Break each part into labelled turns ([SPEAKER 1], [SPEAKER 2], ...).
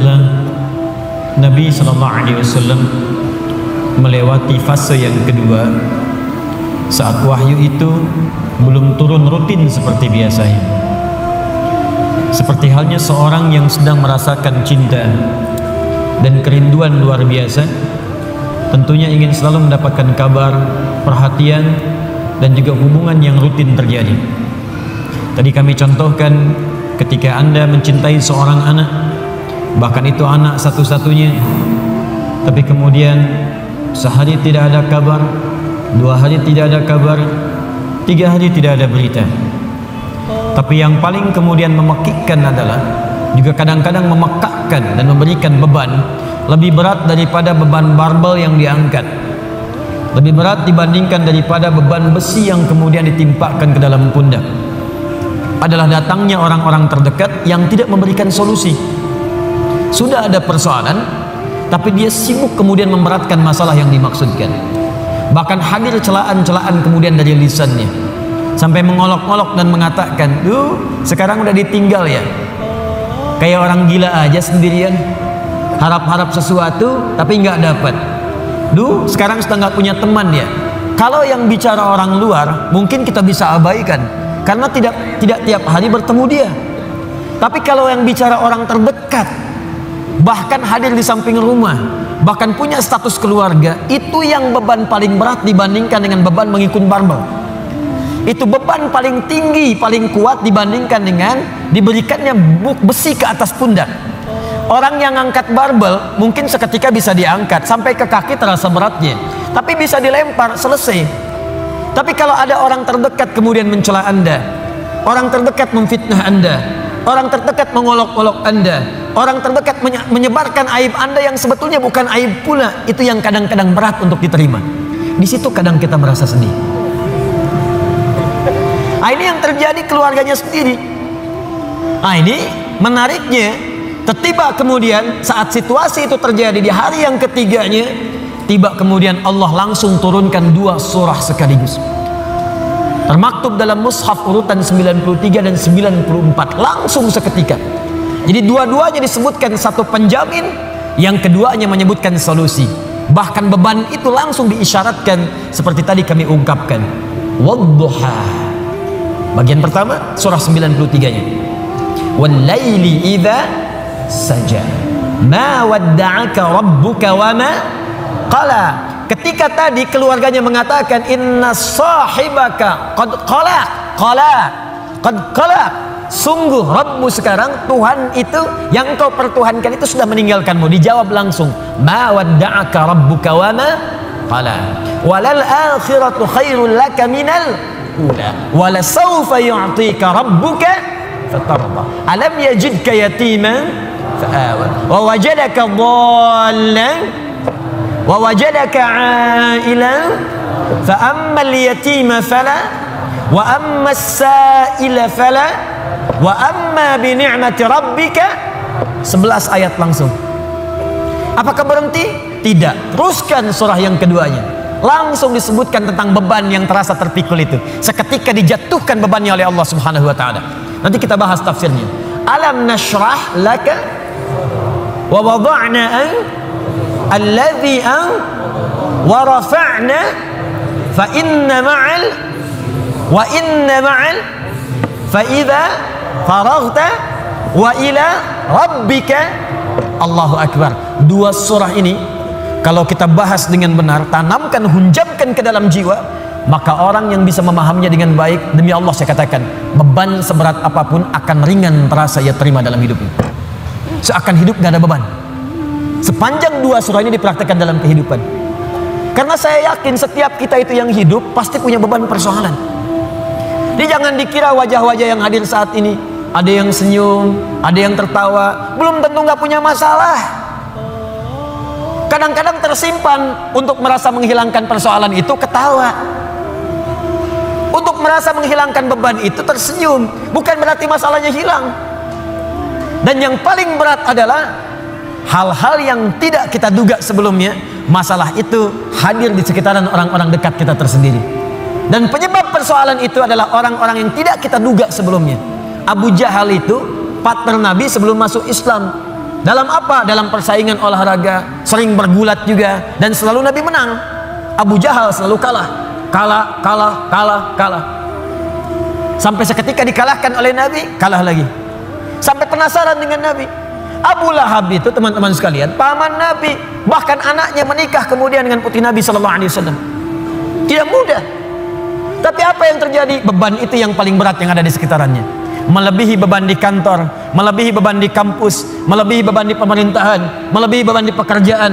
[SPEAKER 1] Demikianlah Nabi SAW melewati fase yang kedua, saat wahyu itu belum turun rutin seperti biasanya. Seperti halnya seorang yang sedang merasakan cinta dan kerinduan luar biasa, tentunya ingin selalu mendapatkan kabar, perhatian, dan juga hubungan yang rutin terjadi. Tadi kami contohkan ketika Anda mencintai seorang anak, bahkan itu anak satu-satunya, tapi kemudian sehari tidak ada kabar, 2 hari tidak ada kabar, 3 hari tidak ada berita. Tapi yang paling kemudian memekikkan adalah juga kadang-kadang memekakkan dan memberikan beban lebih berat daripada beban barbel yang diangkat, lebih berat dibandingkan daripada beban besi yang kemudian ditimpakan ke dalam pundak, adalah datangnya orang-orang terdekat yang tidak memberikan solusi. Sudah ada persoalan, tapi dia sibuk kemudian memberatkan masalah yang dimaksudkan. Bahkan hadir celaan-celaan kemudian dari lisannya, sampai mengolok-olok dan mengatakan, "Duh, sekarang udah ditinggal ya. Kayak orang gila aja sendirian, harap-harap sesuatu tapi nggak dapat. Duh, sekarang sudah nggak punya teman ya." Kalau yang bicara orang luar mungkin kita bisa abaikan karena tidak tiap hari bertemu dia. Tapi kalau yang bicara orang terdekat, bahkan hadir di samping rumah, bahkan punya status keluarga, itu yang beban paling berat dibandingkan dengan beban mengikut barbel. Itu beban paling tinggi, paling kuat dibandingkan dengan diberikannya besi ke atas pundak. Orang yang angkat barbel mungkin seketika bisa diangkat sampai ke kaki terasa beratnya, tapi bisa dilempar, selesai. Tapi kalau ada orang terdekat kemudian mencela Anda, orang terdekat memfitnah Anda, orang terdekat mengolok-olok Anda, orang terdekat menyebarkan aib Anda yang sebetulnya bukan aib pula, itu yang kadang-kadang berat untuk diterima. Di situ kadang kita merasa sedih. Ini yang terjadi keluarganya sendiri. Ini menariknya, tiba kemudian saat situasi itu terjadi di hari yang ketiganya, tiba kemudian Allah langsung turunkan 2 surah sekaligus. Termaktub dalam mushaf urutan 93 dan 94 langsung seketika. Jadi dua-duanya disebutkan satu penjamin, yang keduanya menyebutkan solusi. Bahkan beban itu langsung diisyaratkan seperti tadi kami ungkapkan. Wadduha. Bagian pertama surah 93-nya. Wal laili idza saja. Ma wadda'aka rabbuka wa ma qala. Ketika tadi keluarganya mengatakan inna sahibaka qad qala, sungguh Rabbmu sekarang, Tuhan itu yang engkau pertuhankan itu sudah meninggalkanmu. Dijawab langsung, ma wadda'aka rabbuka wa ma qala walal akhiratu khairul laka minal ula wala sawfa yu'tika rabbuka fatarda alam yajidka yatiman fa'awa wa wajadaka dhallan wa wajadaka 'ailan fa ammal yatima fala wa ammas sa'ila fala wa amma bi ni'mati rabbika. 11 ayat langsung. Apakah berhenti? Tidak. Teruskan surah yang keduanya. Langsung disebutkan tentang beban yang terasa terpikul itu. Seketika dijatuhkan bebannya oleh Allah Subhanahu wa taala. Nanti kita bahas tafsirnya. Alam nashrah laka wa wada'na alladhi wa rafa'na fa inna ma'al fa idza faraghta wa ila rabbika. Allahu akbar. 2 surah ini kalau kita bahas dengan benar, tanamkan, hunjamkan ke dalam jiwa, maka orang yang bisa memahaminya dengan baik, demi Allah saya katakan, beban seberat apapun akan ringan terasa ia terima dalam hidupnya. Seakan hidup gak ada beban. Sepanjang 2 surah ini dipraktekkan dalam kehidupan. Karena saya yakin setiap kita itu yang hidup pasti punya beban persoalan. Jadi jangan dikira wajah-wajah yang hadir saat ini, ada yang senyum, ada yang tertawa, belum tentu gak punya masalah. Kadang-kadang tersimpan untuk merasa menghilangkan persoalan itu ketawa, untuk merasa menghilangkan beban itu tersenyum. Bukan berarti masalahnya hilang. Dan yang paling berat adalah hal-hal yang tidak kita duga sebelumnya, masalah itu hadir di sekitaran orang-orang dekat kita tersendiri. Dan penyebab persoalan itu adalah orang-orang yang tidak kita duga sebelumnya. Abu Jahal itu partner Nabi sebelum masuk Islam. Dalam apa? Dalam persaingan olahraga, sering bergulat juga, dan selalu Nabi menang. Abu Jahal selalu kalah. Sampai seketika dikalahkan oleh Nabi, kalah lagi. Sampai penasaran dengan Nabi. Abu Lahab itu, teman-teman sekalian, paman Nabi, bahkan anaknya menikah kemudian dengan putri Nabi sallallahu alaihi wasallam. Tidak mudah. Tapi apa yang terjadi? Beban itu yang paling berat yang ada di sekitarannya. Melebihi beban di kantor, melebihi beban di kampus, melebihi beban di pemerintahan, melebihi beban di pekerjaan.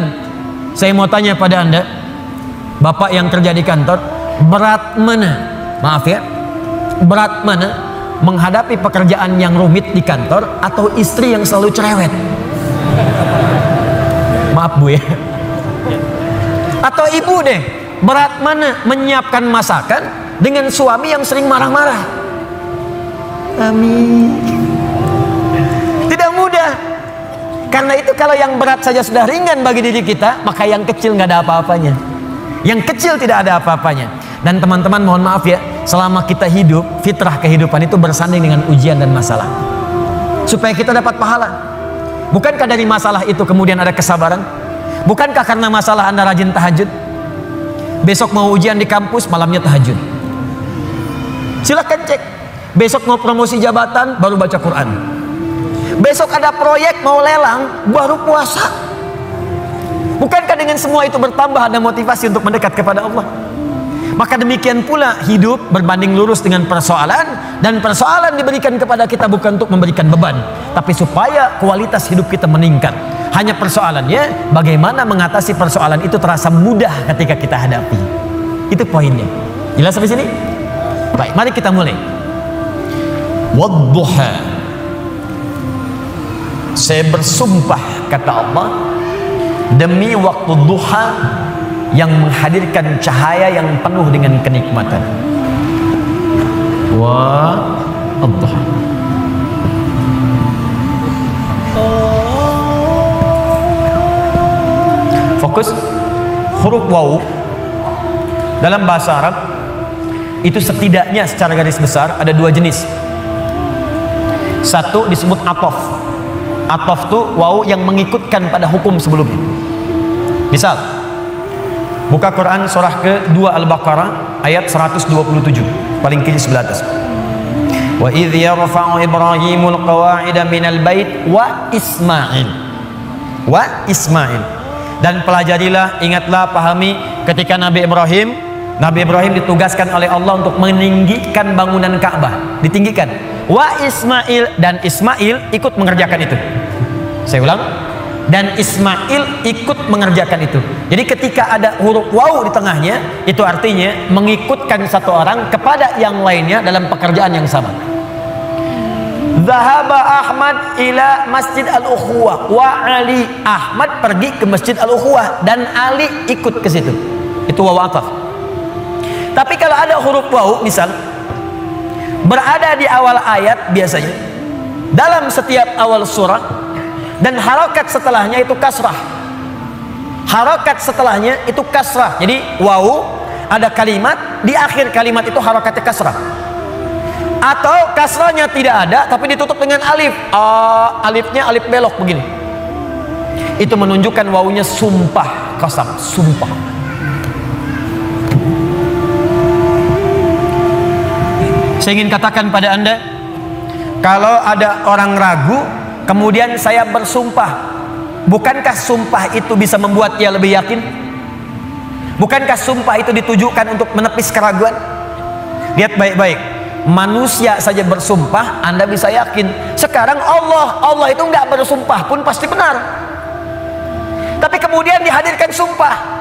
[SPEAKER 1] Saya mau tanya pada Anda, Bapak yang kerja di kantor, berat mana? Maaf ya, berat mana menghadapi pekerjaan yang rumit di kantor atau istri yang selalu cerewet? Maaf Bu ya. Atau ibu deh, berat mana menyiapkan masakan dengan suami yang sering marah-marah? Amin. Tidak mudah. Karena itu kalau yang berat saja sudah ringan bagi diri kita, maka yang kecil nggak ada apa-apanya. Yang kecil tidak ada apa-apanya. Dan teman-teman mohon maaf ya, selama kita hidup, fitrah kehidupan itu bersanding dengan ujian dan masalah, supaya kita dapat pahala. Bukankah dari masalah itu kemudian ada kesabaran? Bukankah karena masalah Anda rajin tahajud? Besok mau ujian di kampus, malamnya tahajud. Silakan cek. Besok mau promosi jabatan, baru baca Quran. Besok ada proyek mau lelang, baru puasa. Bukankah dengan semua itu bertambah ada motivasi untuk mendekat kepada Allah? Maka demikian pula hidup berbanding lurus dengan persoalan, dan persoalan diberikan kepada kita bukan untuk memberikan beban, tapi supaya kualitas hidup kita meningkat. Hanya persoalannya bagaimana mengatasi persoalan itu terasa mudah ketika kita hadapi. Itu poinnya. Jelas sampai sini? Baik, mari kita mulai. Wadduha, saya bersumpah kata Allah demi waktu duha yang menghadirkan cahaya yang penuh dengan kenikmatan. Wadduha. Fokus. Huruf waw dalam bahasa Arab itu setidaknya secara garis besar ada dua jenis. Satu disebut atof. Atof itu waw yang mengikutkan pada hukum sebelumnya. Misal, buka Quran surah ke-2 Al-Baqarah ayat 127, paling kiri sebelah atas. Wa idh yarfa'u Ibrahimul qawa'ida minal bait wa Ismail. Wa Ismail. Dan pelajarilah, ingatlah, pahami ketika Nabi Ibrahim ditugaskan oleh Allah untuk meninggikan bangunan Ka'bah, ditinggikan. Wa Ismail, dan Ismail ikut mengerjakan itu. Saya ulang, dan Ismail ikut mengerjakan itu. Jadi ketika ada huruf waw di tengahnya, itu artinya mengikutkan satu orang kepada yang lainnya dalam pekerjaan yang sama. Zahaba Ahmad ila Masjid Al-Ukhuwah wa Ali. Ahmad pergi ke Masjid Al-Ukhuwah dan Ali ikut ke situ. Itu waw ataf. Tapi kalau ada huruf waw misal berada di awal ayat biasanya dalam setiap awal surah, dan harokat setelahnya itu kasrah. Harokat setelahnya itu kasrah. Jadi waw ada kalimat, di akhir kalimat itu harokatnya kasrah. Atau kasrahnya tidak ada tapi ditutup dengan alif. Alifnya alif belok begini. Itu menunjukkan wawunya sumpah, qasam, sumpah. Saya ingin katakan pada Anda, kalau ada orang ragu kemudian saya bersumpah, bukankah sumpah itu bisa membuat ia lebih yakin? Bukankah sumpah itu ditujukan untuk menepis keraguan? Lihat baik-baik, manusia saja bersumpah Anda bisa yakin. Sekarang Allah itu nggak bersumpah pun pasti benar, tapi kemudian dihadirkan sumpah.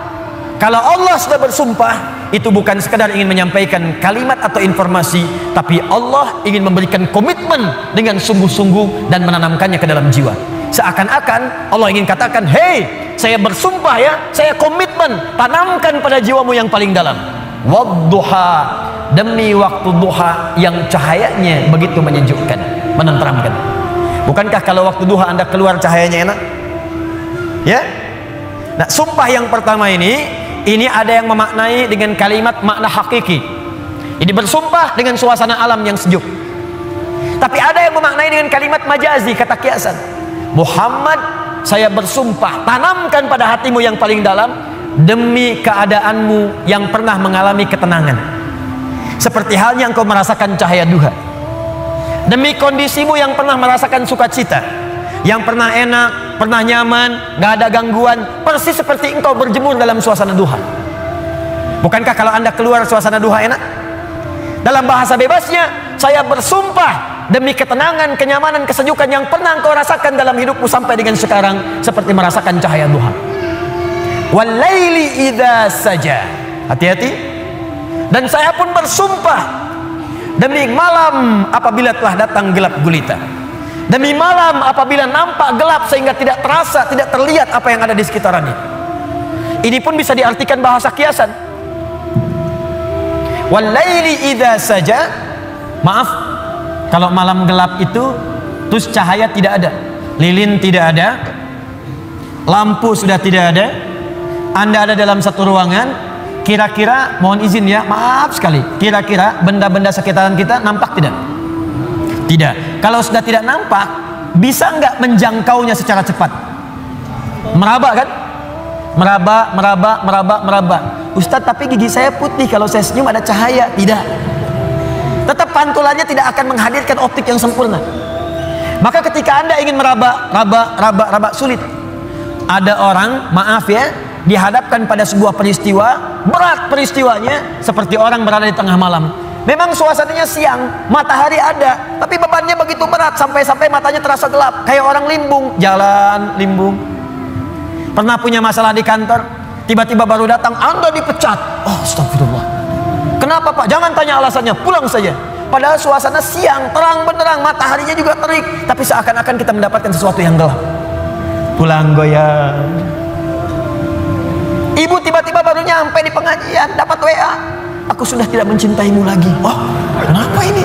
[SPEAKER 1] Kalau Allah sudah bersumpah, itu bukan sekedar ingin menyampaikan kalimat atau informasi, tapi Allah ingin memberikan komitmen dengan sungguh-sungguh dan menanamkannya ke dalam jiwa. Seakan-akan Allah ingin katakan, hei, saya bersumpah ya, saya komitmen, tanamkan pada jiwamu yang paling dalam. Wadduha, demi waktu duha yang cahayanya begitu menyejukkan, menenteramkan. Bukankah kalau waktu duha Anda keluar cahayanya enak? Ya? Nah, sumpah yang pertama ini ada yang memaknai dengan kalimat makna hakiki. Ini bersumpah dengan suasana alam yang sejuk. Tapi ada yang memaknai dengan kalimat majazi, kata kiasan. Muhammad saya bersumpah, tanamkan pada hatimu yang paling dalam, demi keadaanmu yang pernah mengalami ketenangan, seperti halnya engkau merasakan cahaya duha, demi kondisimu yang pernah merasakan sukacita, yang pernah enak, pernah nyaman, gak ada gangguan, persis seperti engkau berjemur dalam suasana duha. Bukankah kalau anda keluar suasana duha enak? Dalam bahasa bebasnya, saya bersumpah demi ketenangan, kenyamanan, kesejukan yang pernah engkau rasakan dalam hidupmu sampai dengan sekarang, seperti merasakan cahaya duha. Walaili idza saja, hati-hati. Dan saya pun bersumpah demi malam apabila telah datang gelap gulita, demi malam apabila nampak gelap sehingga tidak terasa, tidak terlihat apa yang ada di sekitarannya. Ini pun bisa diartikan bahasa kiasan. Walaili idza saja, maaf, kalau malam gelap itu terus cahaya tidak ada, lilin tidak ada, lampu sudah tidak ada, anda ada dalam satu ruangan, kira-kira, mohon izin ya, maaf sekali, kira-kira benda-benda sekitaran kita nampak tidak? Tidak. Kalau sudah tidak nampak, bisa nggak menjangkaunya secara cepat? Meraba kan? Meraba. Ustadz, tapi gigi saya putih, kalau saya senyum ada cahaya. Tidak. Tetap pantulannya tidak akan menghadirkan optik yang sempurna. Maka ketika anda ingin meraba, sulit. Ada orang, maaf ya, dihadapkan pada sebuah peristiwa, berat peristiwanya, seperti orang berada di tengah malam. Memang suasananya siang, matahari ada, tapi bebannya begitu berat sampai-sampai matanya terasa gelap, kayak orang limbung, jalan limbung. Pernah punya masalah di kantor, tiba-tiba baru datang, anda dipecat. Oh, astagfirullah. Kenapa Pak? Jangan tanya alasannya, pulang saja. Padahal suasana siang, terang benderang, mataharinya juga terik, tapi seakan-akan kita mendapatkan sesuatu yang gelap. Pulang goyang. Ibu tiba-tiba baru nyampe di pengajian, dapat WA, aku sudah tidak mencintaimu lagi. Oh, kenapa ini?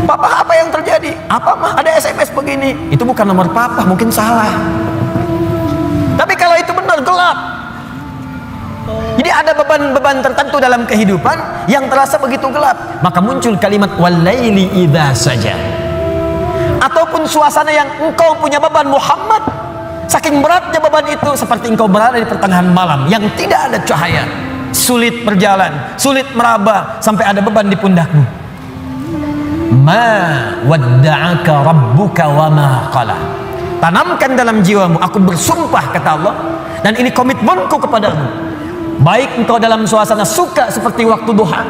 [SPEAKER 1] Papa, apa yang terjadi? Apa mah? Ada SMS begini. Itu bukan nomor papa, mungkin salah. Tapi kalau itu benar, gelap. Jadi ada beban-beban tertentu dalam kehidupan yang terasa begitu gelap. Maka muncul kalimat walaili idza saja. Ataupun suasana yang engkau punya beban, Muhammad, saking beratnya beban itu, seperti engkau berada di pertengahan malam yang tidak ada cahaya, sulit berjalan, sulit meraba, sampai ada beban di pundakmu. Ma wadda'aka rabbuka wa ma qala. Tanamkan dalam jiwamu, aku bersumpah, kata Allah, dan ini komitmenku kepadamu, baik engkau dalam suasana suka seperti waktu duha,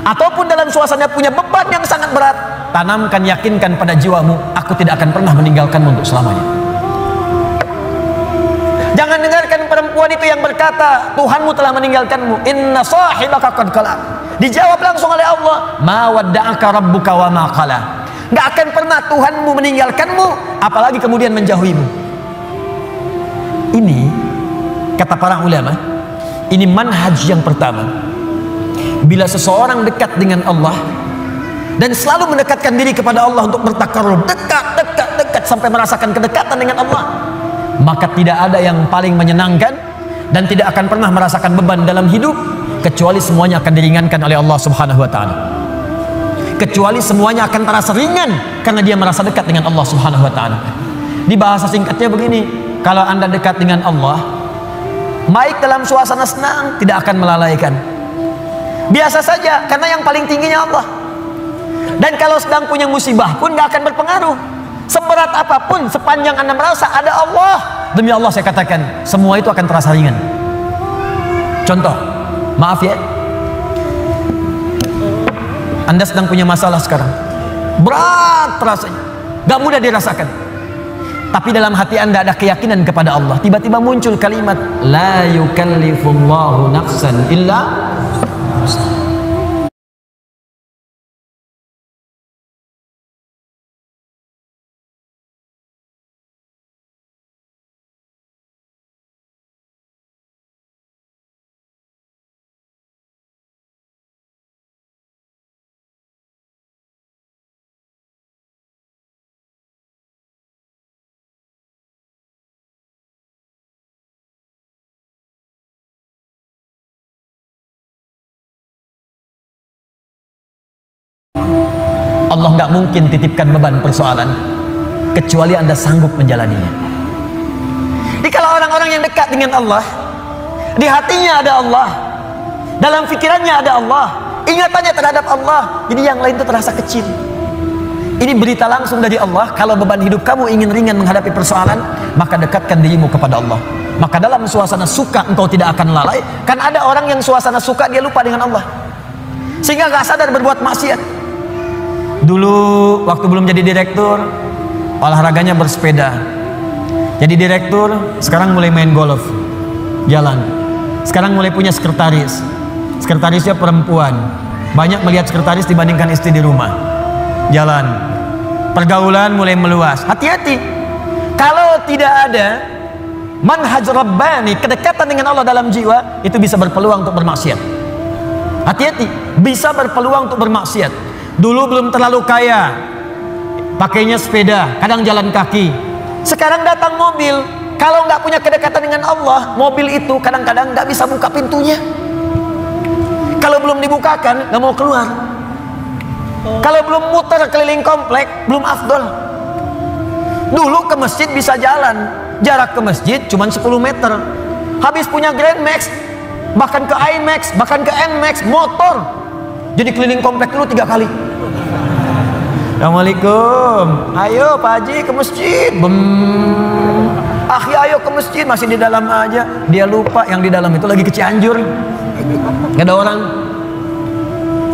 [SPEAKER 1] ataupun dalam suasana punya beban yang sangat berat, tanamkan, yakinkan pada jiwamu, aku tidak akan pernah meninggalkanmu untuk selamanya. Jangan dengarkan perempuan itu yang berkata Tuhanmu telah meninggalkanmu, inna sahibaka qad qala. Dijawab langsung oleh Allah, ma wadda'aka rabbuka wa ma qala. Gak akan pernah Tuhanmu meninggalkanmu, apalagi kemudian menjauhimu. Ini kata para ulama, ini manhaj yang pertama. Bila seseorang dekat dengan Allah dan selalu mendekatkan diri kepada Allah untuk bertakarrub, dekat sampai merasakan kedekatan dengan Allah, maka tidak ada yang paling menyenangkan dan tidak akan pernah merasakan beban dalam hidup, kecuali semuanya akan diringankan oleh Allah Subhanahu wa taala. Kecuali semuanya akan terasa ringan karena dia merasa dekat dengan Allah Subhanahu wa taala. Di bahasa singkatnya begini, kalau Anda dekat dengan Allah, baik dalam suasana senang tidak akan melalaikan. Biasa saja karena yang paling tingginya Allah. Dan kalau sedang punya musibah pun gak akan berpengaruh. Seberat apapun, sepanjang Anda merasa ada Allah, demi Allah saya katakan, semua itu akan terasa ringan. Contoh, maaf ya, Anda sedang punya masalah sekarang, berat rasanya, gak mudah dirasakan, tapi dalam hati Anda ada keyakinan kepada Allah. Tiba-tiba muncul kalimat la yukallifullahu nafsan illa wus'aha. Allah nggak mungkin titipkan beban persoalan. kecuali Anda sanggup menjalaninya. Jadi kalau orang-orang yang dekat dengan Allah, di hatinya ada Allah, dalam pikirannya ada Allah, ingatannya terhadap Allah, jadi yang lain itu terasa kecil. Ini berita langsung dari Allah. Kalau beban hidup kamu ingin ringan menghadapi persoalan, maka dekatkan dirimu kepada Allah. Maka dalam suasana suka engkau tidak akan lalai. Kan ada orang yang suasana suka dia lupa dengan Allah, sehingga gak sadar berbuat maksiat. Dulu waktu belum jadi direktur, olahraganya bersepeda. Jadi direktur, sekarang mulai main golf, jalan. Sekarang mulai punya sekretaris. Sekretarisnya perempuan. Banyak melihat sekretaris dibandingkan istri di rumah. Jalan. Pergaulan mulai meluas. Hati-hati. Kalau tidak ada manhaj rabbani, kedekatan dengan Allah dalam jiwa, itu bisa berpeluang untuk bermaksiat. Hati-hati, bisa berpeluang untuk bermaksiat. Dulu belum terlalu kaya, pakainya sepeda, kadang jalan kaki. Sekarang datang mobil. Kalau nggak punya kedekatan dengan Allah, mobil itu kadang-kadang nggak bisa buka pintunya. Kalau belum dibukakan, nggak mau keluar. Kalau belum muter keliling komplek, belum afdol. Dulu ke masjid bisa jalan, jarak ke masjid cuma 10 meter. Habis punya Grand Max, bahkan ke IMAX, bahkan ke NMAX, motor. Jadi keliling komplek dulu 3 kali. Assalamualaikum, ayo Pak Haji ke masjid. Akhi ayo ke masjid, masih di dalam aja. Dia lupa yang di dalam itu lagi ke Cianjur, gak ada orang.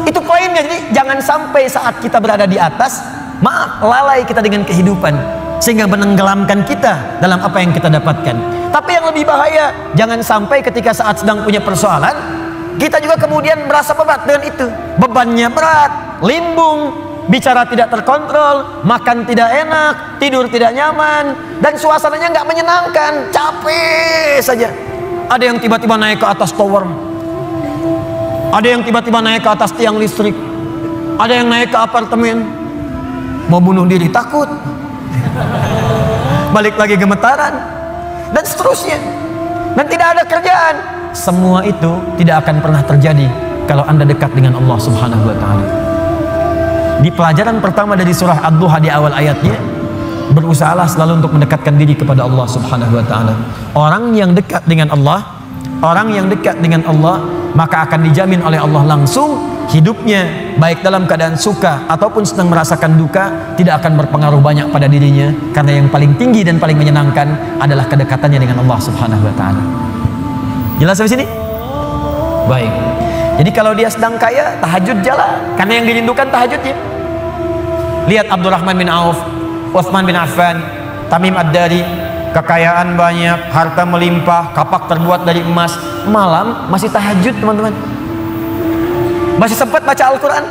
[SPEAKER 1] Itu poinnya. Jadi jangan sampai saat kita berada di atas, maaf, lalai kita dengan kehidupan, sehingga menenggelamkan kita dalam apa yang kita dapatkan. Tapi yang lebih bahaya, jangan sampai ketika saat sedang punya persoalan, kita juga kemudian merasa berat dengan itu. Bebannya berat, limbung, bicara tidak terkontrol, makan tidak enak, tidur tidak nyaman, dan suasananya nggak menyenangkan, capek saja. Ada yang tiba-tiba naik ke atas tower, ada yang tiba-tiba naik ke atas tiang listrik, ada yang naik ke apartemen, mau bunuh diri takut, balik lagi gemetaran, dan seterusnya, dan tidak ada kerjaan. Semua itu tidak akan pernah terjadi kalau Anda dekat dengan Allah Subhanahu wa Ta'ala. Di pelajaran pertama dari surah Ad-Duha di awal ayatnya, berusahalah selalu untuk mendekatkan diri kepada Allah Subhanahu wa Ta'ala. Orang yang dekat dengan Allah, orang yang dekat dengan Allah, maka akan dijamin oleh Allah langsung hidupnya, baik dalam keadaan suka ataupun sedang merasakan duka, tidak akan berpengaruh banyak pada dirinya, karena yang paling tinggi dan paling menyenangkan adalah kedekatannya dengan Allah Subhanahu wa Ta'ala. Jelas sampai sini? Baik. Jadi kalau dia sedang kaya, tahajud jalan, karena yang dirindukan tahajudnya. Lihat Abdurrahman bin Auf, Utsman bin Affan, Tamim Ad-Dari, kekayaan banyak, harta melimpah, kapak terbuat dari emas, malam masih tahajud, teman-teman. Masih sempat baca Al-Quran.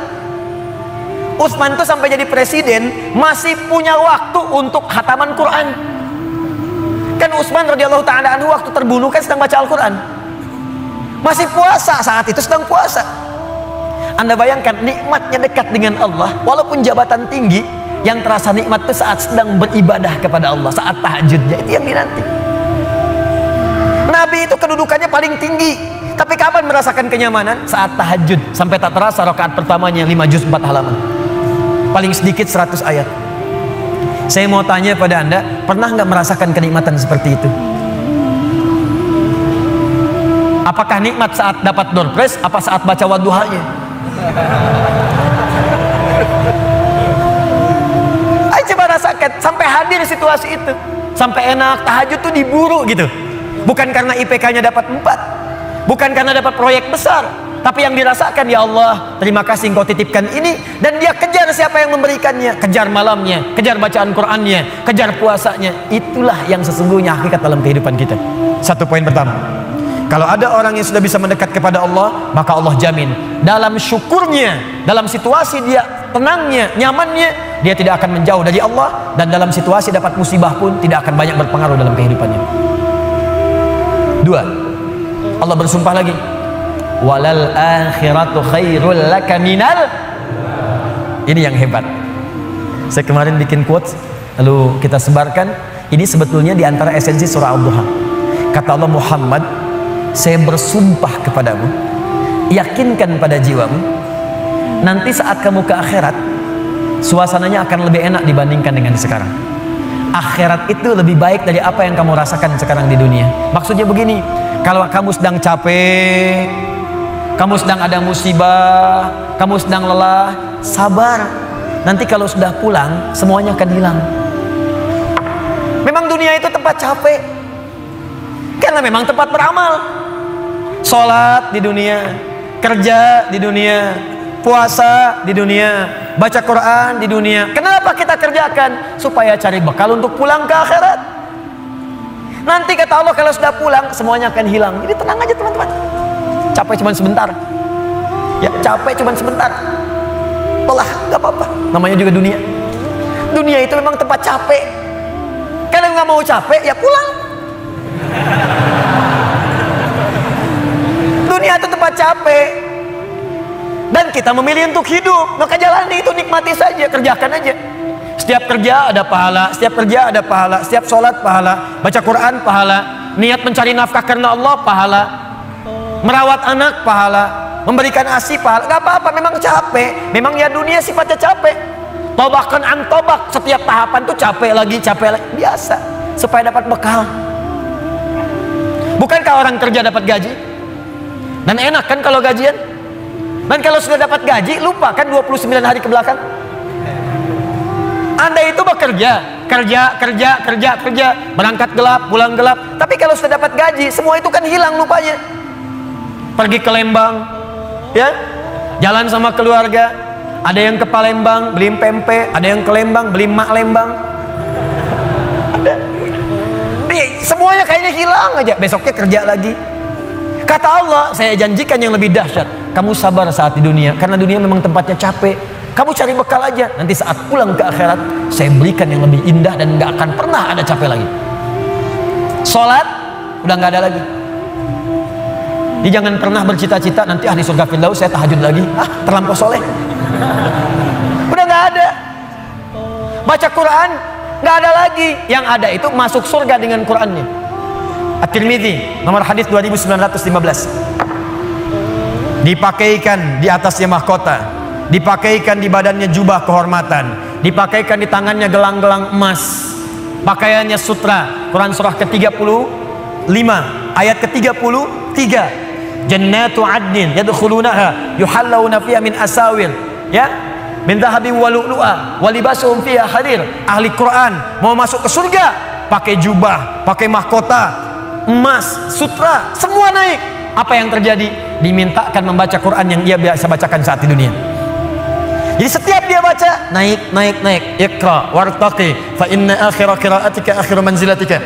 [SPEAKER 1] Utsman itu sampai jadi presiden masih punya waktu untuk khataman Quran. Kan Utsman radhiyallahu ta'ala anhu waktu terbunuh kan sedang baca Al-Quran, masih puasa, saat itu sedang puasa. Anda bayangkan nikmatnya dekat dengan Allah, walaupun jabatan tinggi, yang terasa nikmat itu saat sedang beribadah kepada Allah, saat tahajudnya, itu yang dinanti. Nabi itu kedudukannya paling tinggi, tapi kapan merasakan kenyamanan? Saat tahajud, sampai tak terasa rakaat pertamanya 5 juz 4 halaman, paling sedikit 100 ayat. Saya mau tanya pada Anda, pernah nggak merasakan kenikmatan seperti itu? Apakah nikmat saat dapat door prize, apa saat baca wadduhanya? Ayo coba rasakan, sampai hadir situasi itu, sampai enak, tahajud tuh diburu gitu. Bukan karena IPK-nya dapat 4, bukan karena dapat proyek besar, tapi yang dirasakan, ya Allah, terima kasih Engkau titipkan ini, dan dia kejar siapa yang memberikannya, kejar malamnya, kejar bacaan Qur'annya, kejar puasanya. Itulah yang sesungguhnya hakikat dalam kehidupan kita. Satu poin pertama, kalau ada orang yang sudah bisa mendekat kepada Allah, maka Allah jamin dalam syukurnya, dalam situasi dia tenangnya, nyamannya, dia tidak akan menjauh dari Allah, dan dalam situasi dapat musibah pun tidak akan banyak berpengaruh dalam kehidupannya. 2, Allah bersumpah lagi, walal akhiratu khairul laka minal. Ini yang hebat. Saya kemarin bikin quotes, lalu kita sebarkan. Ini sebetulnya di antara esensi surah Ad-Duha. Kata Allah, Muhammad, saya bersumpah kepadamu, yakinkan pada jiwamu, nanti saat kamu ke akhirat, suasananya akan lebih enak dibandingkan dengan sekarang.
[SPEAKER 2] akhirat itu lebih baik dari apa yang kamu rasakan sekarang di dunia. Maksudnya begini, kalau kamu sedang capek, kamu sedang ada musibah, kamu sedang lelah, sabar. Nanti kalau sudah pulang, semuanya akan hilang. Memang dunia itu tempat capek, karena memang tempat beramal. Sholat di dunia, kerja di dunia, puasa di dunia, baca Quran di dunia. Kenapa kita kerjakan? Supaya cari bekal untuk pulang ke akhirat. Nanti kata Allah kalau sudah pulang semuanya akan hilang. Jadi tenang aja teman-teman. Capek cuma sebentar. Ya, capek cuma sebentar. Lelah, gak apa-apa. Namanya juga dunia. Dunia itu memang tempat capek. Kalau nggak mau capek, ya pulang. Dunia itu tempat capek. Dan kita memilih untuk hidup, maka jalani itu, nikmati saja, kerjakan aja. Setiap kerja ada pahala, setiap kerja ada pahala, setiap sholat pahala, baca Quran pahala, niat mencari nafkah karena Allah pahala, merawat anak pahala, memberikan ASI pahala. Gak apa-apa, memang capek, memang ya dunia sifatnya capek. Tobakkan antobak, setiap tahapan tuh capek lagi, biasa, supaya dapat bekal. Bukankah orang kerja dapat gaji? Dan enak kan kalau gajian? Dan kalau sudah dapat gaji, lupa kan 29 hari ke belakang? Anda itu bekerja, kerja, berangkat gelap, pulang gelap. Tapi kalau sudah dapat gaji, semua itu kan hilang lupanya. Pergi ke Lembang, ya, jalan sama keluarga. Ada yang ke Palembang beli pempek, ada yang ke Lembang beli mak Lembang. Semuanya kayaknya hilang aja. Besoknya kerja lagi. Kata Allah, saya janjikan yang lebih dahsyat. Kamu sabar saat di dunia, karena dunia memang tempatnya capek. Kamu cari bekal aja. Nanti saat pulang ke akhirat, saya berikan yang lebih indah dan gak akan pernah ada capek lagi. Sholat udah gak ada lagi. Jadi jangan pernah bercita-cita nanti ahli surga Firdaus saya tahajud lagi. Terlampau soleh. Udah gak ada. Baca Quran gak ada lagi. Yang ada itu masuk surga dengan Qurannya. At-Tirmidzi nomor hadis 2915. Dipakaikan di atasnya mahkota, dipakaikan di badannya jubah kehormatan, dipakaikan di tangannya gelang-gelang emas, pakaiannya sutra. Quran surah ke-35 ayat ke-33. Jannatu adnin yadkhulunaha yuhallawna fiha min asawir, ya, min dhahabin wa lu'lu'a wa libasuhum fiha harir. Ahli Quran mau masuk ke surga pakai jubah, pakai mahkota emas, sutra, semua naik. Apa yang terjadi? Dimintakan membaca Quran yang ia biasa bacakan saat di dunia. Jadi setiap dia baca, naik. Iqra wartaqi fa inna akhira qiraatika akhiru manzilatika.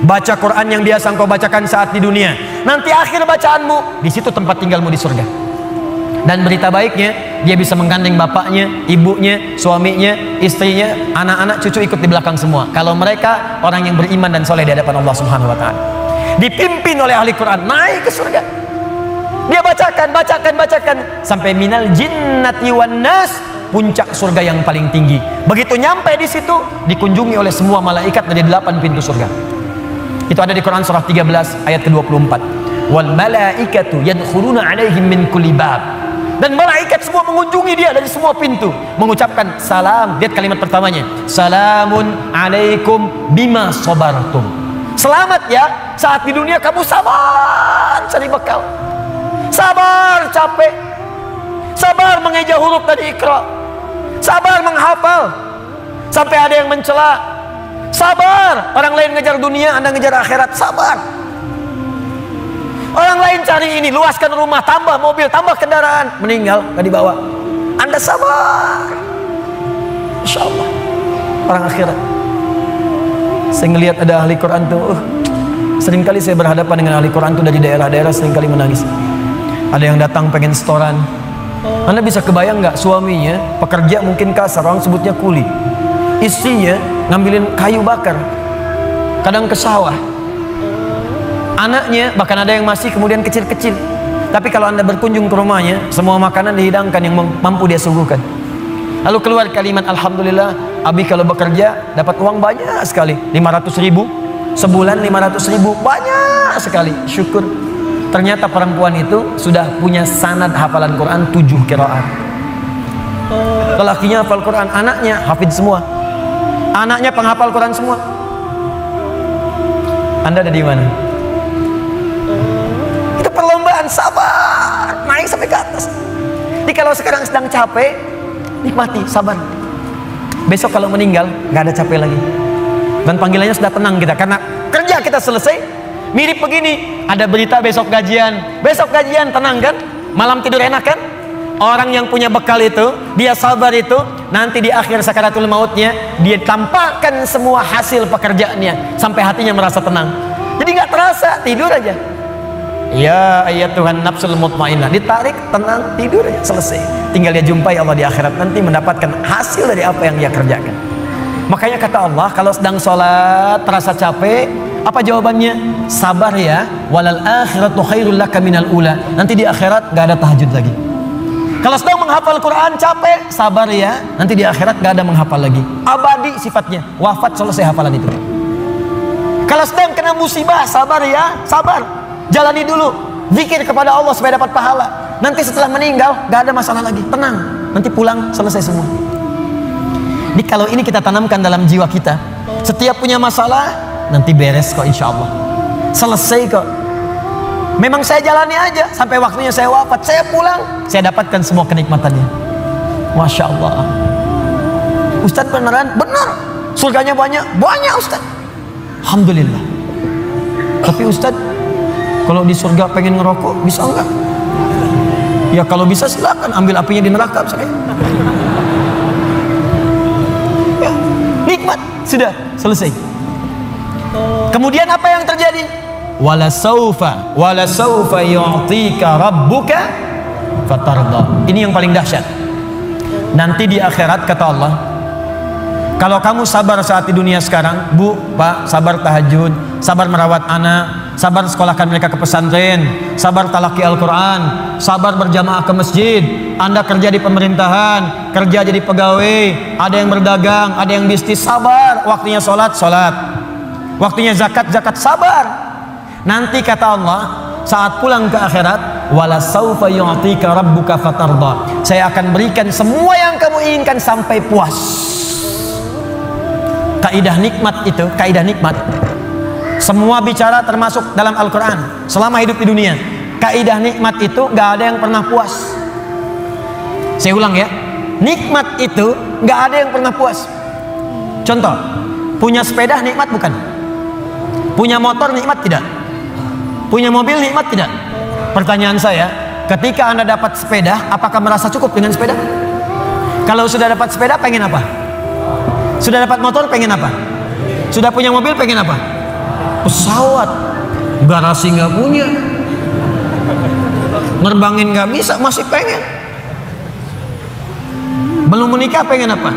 [SPEAKER 2] Baca Quran yang biasa engkau bacakan saat di dunia, nanti akhir bacaanmu di situ tempat tinggalmu di surga. Dan berita baiknya, dia bisa menggandeng bapaknya, ibunya, suaminya, istrinya, anak-anak, cucu ikut di belakang semua. Kalau mereka orang yang beriman dan soleh di hadapan Allah Subhanahu wa taala. Dipimpin oleh ahli Quran naik ke surga. Dia bacakan sampai minal jinnati wan nas, puncak surga yang paling tinggi. Begitu nyampe di situ, dikunjungi oleh semua malaikat dari 8 pintu surga. Itu ada di Quran surah 13 ayat ke-24. Wal malaikatu yadkhuluna alaihim min kulli bab. Dan malaikat semua mengunjungi dia dari semua pintu, mengucapkan salam. Lihat kalimat pertamanya, salamun alaikum bima sabartum. Selamat ya, saat di dunia kamu sabar cari bekal, sabar capek, sabar mengeja huruf dari Iqra, sabar menghafal sampai ada yang mencela, sabar orang lain ngejar dunia, Anda ngejar akhirat, sabar. Orang lain cari ini, luaskan rumah, tambah mobil, tambah kendaraan, meninggal gak dibawa, Anda sabar. Insya Allah orang akhirat. Saya ngelihat ada ahli Quran tuh, seringkali saya berhadapan dengan ahli Quran tuh dari daerah-daerah, seringkali menangis. Ada yang datang pengen setoran. Anda bisa kebayang nggak, suaminya pekerja mungkin kasar, orang sebutnya kuli, istrinya ngambilin kayu bakar, kadang ke sawah. Anaknya bahkan ada yang masih kemudian kecil-kecil. Tapi kalau Anda berkunjung ke rumahnya, semua makanan dihidangkan yang mampu dia suguhkan. Lalu keluar kalimat, alhamdulillah, Abi kalau bekerja dapat uang banyak sekali, 500.000 sebulan, 500.000, banyak sekali, syukur. Ternyata perempuan itu sudah punya sanad hafalan Quran 7 qiraat. Lelakinya hafal Quran, anaknya hafid semua. anaknya penghafal Quran semua. Anda ada di mana? Itu perlombaan, sabar, naik sampai ke atas. Jadi kalau sekarang sedang capek, nikmati, sabar. Besok kalau meninggal, nggak ada capek lagi. Dan panggilannya sudah tenang kita, karena kerja kita selesai. Mirip begini, ada berita besok gajian, tenang kan? Malam tidur enak kan? Orang yang punya bekal itu, dia sabar itu, nanti di akhir sakaratul mautnya, dia tampakkan semua hasil pekerjaannya, sampai hatinya merasa tenang. Jadi nggak terasa, tidur aja. Ya ayat Tuhan nafsul mutmainnah, ditarik, tenang, tidur aja, selesai. Tinggal dia jumpai Allah di akhirat nanti, mendapatkan hasil dari apa yang dia kerjakan. Makanya kata Allah, kalau sedang sholat terasa capek, apa jawabannya? Sabar ya, walal akhiratu khairul laka minal ula. Nanti di akhirat gak ada tahajud lagi. Kalau sedang menghafal Quran capek, sabar ya, nanti di akhirat gak ada menghafal lagi. Abadi sifatnya, wafat selesai hafalan itu. Kalau sedang kena musibah, sabar ya, sabar, jalani dulu, zikir kepada Allah supaya dapat pahala. Nanti setelah meninggal gak ada masalah lagi, tenang, nanti pulang selesai semua. Jadi kalau ini kita tanamkan dalam jiwa kita, setiap punya masalah nanti beres kok, insya Allah selesai kok. Memang saya jalani aja sampai waktunya saya wafat, saya pulang, saya dapatkan semua kenikmatannya. Masya Allah. Ustadz beneran? Benar. Surganya banyak Ustadz. Alhamdulillah. Tapi Ustadz, kalau di surga pengen ngerokok bisa enggak? Ya kalau bisa silakan, ambil apinya di neraka sekali. Ya, nikmat, sudah selesai. Kemudian apa yang terjadi? Wala saufa yu'tika rabbuka fatarda. Ini yang paling dahsyat. Nanti di akhirat kata Allah, kalau kamu sabar saat di dunia sekarang, Bu, Pak, sabar tahajud, sabar merawat anak, sabar sekolahkan mereka ke pesantren, sabar talaki Al-Quran, sabar berjamaah ke masjid, Anda kerja di pemerintahan, kerja jadi pegawai, ada yang berdagang, ada yang bisnis, sabar. Waktunya sholat, waktunya zakat, sabar. Nanti kata Allah, saat pulang ke akhirat, wala saufa yu'tika rabbuka fatarda. Saya akan berikan semua yang kamu inginkan sampai puas. Kaidah nikmat itu, kaidah nikmat. Semua bicara termasuk dalam Al-Quran selama hidup di dunia. Kaidah nikmat itu gak ada yang pernah puas. Saya ulang ya, nikmat itu gak ada yang pernah puas. Contoh, punya sepeda nikmat bukan? Punya motor nikmat tidak? Punya mobil nikmat tidak? Pertanyaan saya, ketika Anda dapat sepeda, apakah merasa cukup dengan sepeda? Kalau sudah dapat sepeda, pengen apa? Sudah dapat motor, pengen apa? Sudah punya mobil, pengen apa? Pesawat. Garasi nggak punya, nerbangin nggak bisa, masih pengen. Belum menikah, pengen apa?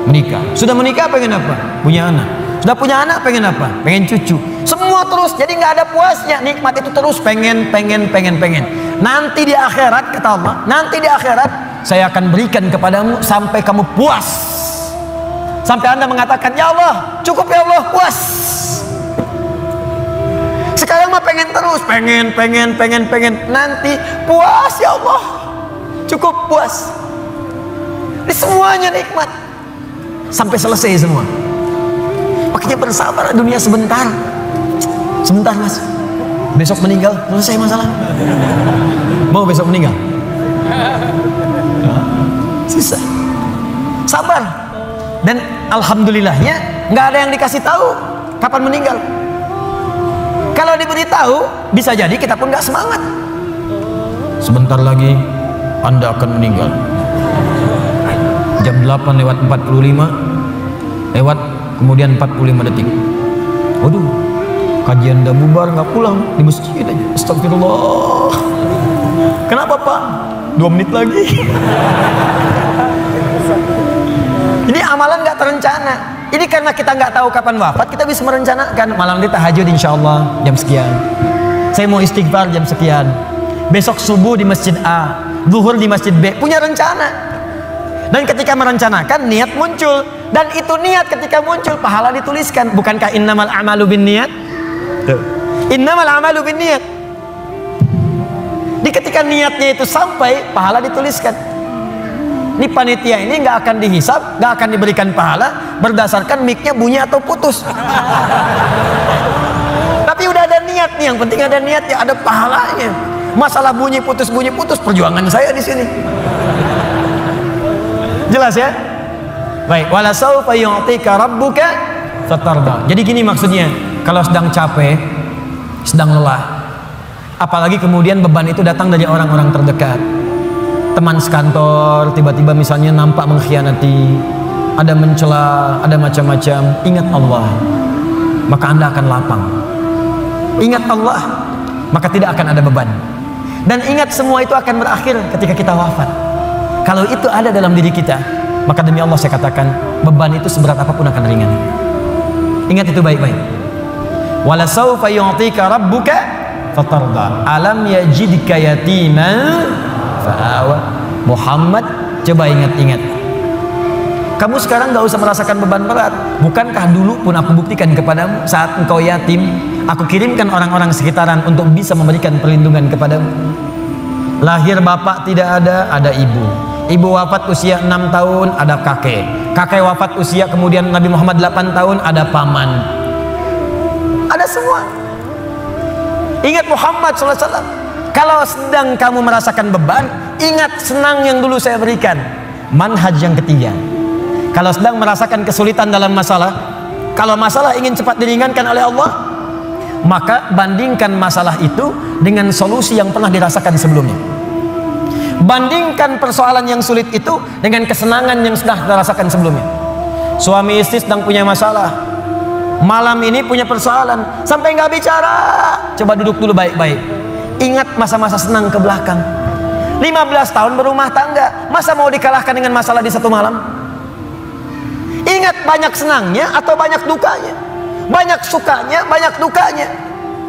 [SPEAKER 2] Menikah. Sudah menikah, pengen apa? Punya anak. Sudah punya anak, pengen apa? Pengen cucu. Semua terus, jadi nggak ada puasnya. Nikmat itu terus pengen. Nanti di akhirat kata Allah, nanti di akhirat saya akan berikan kepadamu sampai kamu puas. Sampai Anda mengatakan, ya Allah, cukup ya Allah, puas. Sekarang mah pengen terus, pengen. Nanti puas ya Allah, cukup puas. Ini semuanya nikmat sampai selesai semua. Makanya bersabar, dunia sebentar mas. Besok meninggal, selesai masalah. Mau besok meninggal? Susah. Sabar. Dan alhamdulillahnya nggak ada yang dikasih tahu kapan meninggal. Kalau diberitahu, bisa jadi kita pun nggak semangat. Sebentar lagi Anda akan meninggal. Jam 8:45 lewat, kemudian 45 detik. Waduh, kajian udah bubar, nggak pulang, di masjid aja. Astagfirullah. Kenapa Pak? 2 menit lagi. Ini amalan nggak terencana. Ini karena kita nggak tahu kapan wafat, kita bisa merencanakan. Malam ini tahajud insya Allah jam sekian. Saya mau istighfar jam sekian. Besok subuh di masjid A, zuhur di masjid B. Punya rencana. Dan ketika merencanakan, niat muncul. Dan itu niat ketika muncul, pahala dituliskan. Bukankah innamal a'malu binniyat? Innamal a'malu binniyat. Di ketika niatnya itu sampai, pahala dituliskan. Ini panitia ini nggak akan dihisab, nggak akan diberikan pahala berdasarkan mic-nya bunyi atau putus. Tapi udah ada niat nih, yang penting ada niatnya, ada pahalanya. Masalah bunyi putus perjuangan saya di sini. Jelas ya? Baik, wala saufa yu'tika rabbuka fatarda. Jadi gini maksudnya, kalau sedang capek, sedang lelah, apalagi kemudian beban itu datang dari orang-orang terdekat, teman sekantor tiba-tiba misalnya nampak mengkhianati, ada mencela, ada macam-macam, ingat Allah, maka Anda akan lapang. Ingat Allah, maka tidak akan ada beban. Dan ingat semua itu akan berakhir ketika kita wafat. Kalau itu ada dalam diri kita, maka demi Allah saya katakan, beban itu seberat apapun akan ringan. Ingat itu baik-baik. Wala saufa yu'tika rabbuka fatarda. Alam yajidka yatiman fa'awa. Muhammad, coba ingat-ingat. Kamu sekarang gak usah merasakan beban berat. Bukankah dulu pun aku buktikan kepadamu, saat engkau yatim, aku kirimkan orang-orang sekitaran untuk bisa memberikan perlindungan kepadamu. Lahir bapak tidak ada ibu. Ibu wafat usia 6 tahun, ada kakek. Kakek wafat usia kemudian Nabi Muhammad 8 tahun, ada paman. Ada semua. Ingat Muhammad SAW. Kalau sedang kamu merasakan beban, ingat senang yang dulu saya berikan. Manhaj yang ketiga. Kalau sedang merasakan kesulitan dalam masalah, kalau masalah ingin cepat diringankan oleh Allah, maka bandingkan masalah itu dengan solusi yang pernah dirasakan sebelumnya. Bandingkan persoalan yang sulit itu dengan kesenangan yang sudah dirasakan sebelumnya. Suami istri sedang punya masalah, malam ini punya persoalan, sampai nggak bicara. Coba duduk dulu baik-baik. Ingat masa-masa senang ke belakang. 15 tahun berumah tangga, masa mau dikalahkan dengan masalah di satu malam? Ingat banyak senangnya atau banyak dukanya, banyak sukanya, banyak dukanya,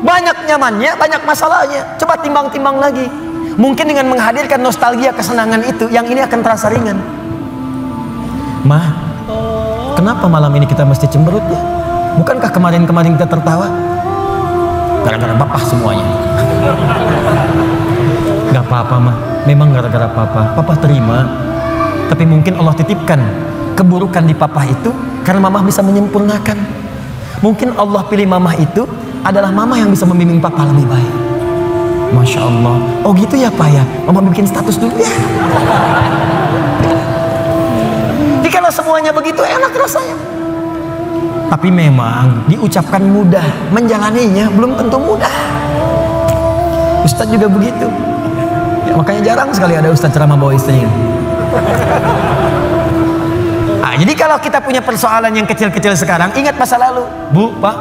[SPEAKER 2] banyak nyamannya, banyak masalahnya. Coba timbang-timbang lagi. Mungkin dengan menghadirkan nostalgia kesenangan itu, yang ini akan terasa ringan. Mah, kenapa malam ini kita mesti cemberut ya? Bukankah kemarin-kemarin kita tertawa? Gara-gara papa semuanya. Gak apa-apa mah, memang gara-gara papa. Papa terima. Tapi mungkin Allah titipkan keburukan di papa itu karena mamah bisa menyempurnakan. Mungkin Allah pilih mamah itu adalah mamah yang bisa membimbing papa lebih baik. Masya Allah. Oh gitu ya pak ya, mama bikin status dulu ya. Jadi kalau semuanya begitu enak rasanya. Tapi memang diucapkan mudah, menjalaninya belum tentu mudah. Ustadz juga begitu ya, makanya jarang sekali ada ustadz ceramah bawa istrinya. Jadi kalau kita punya persoalan yang kecil-kecil sekarang, ingat masa lalu. Bu, pak,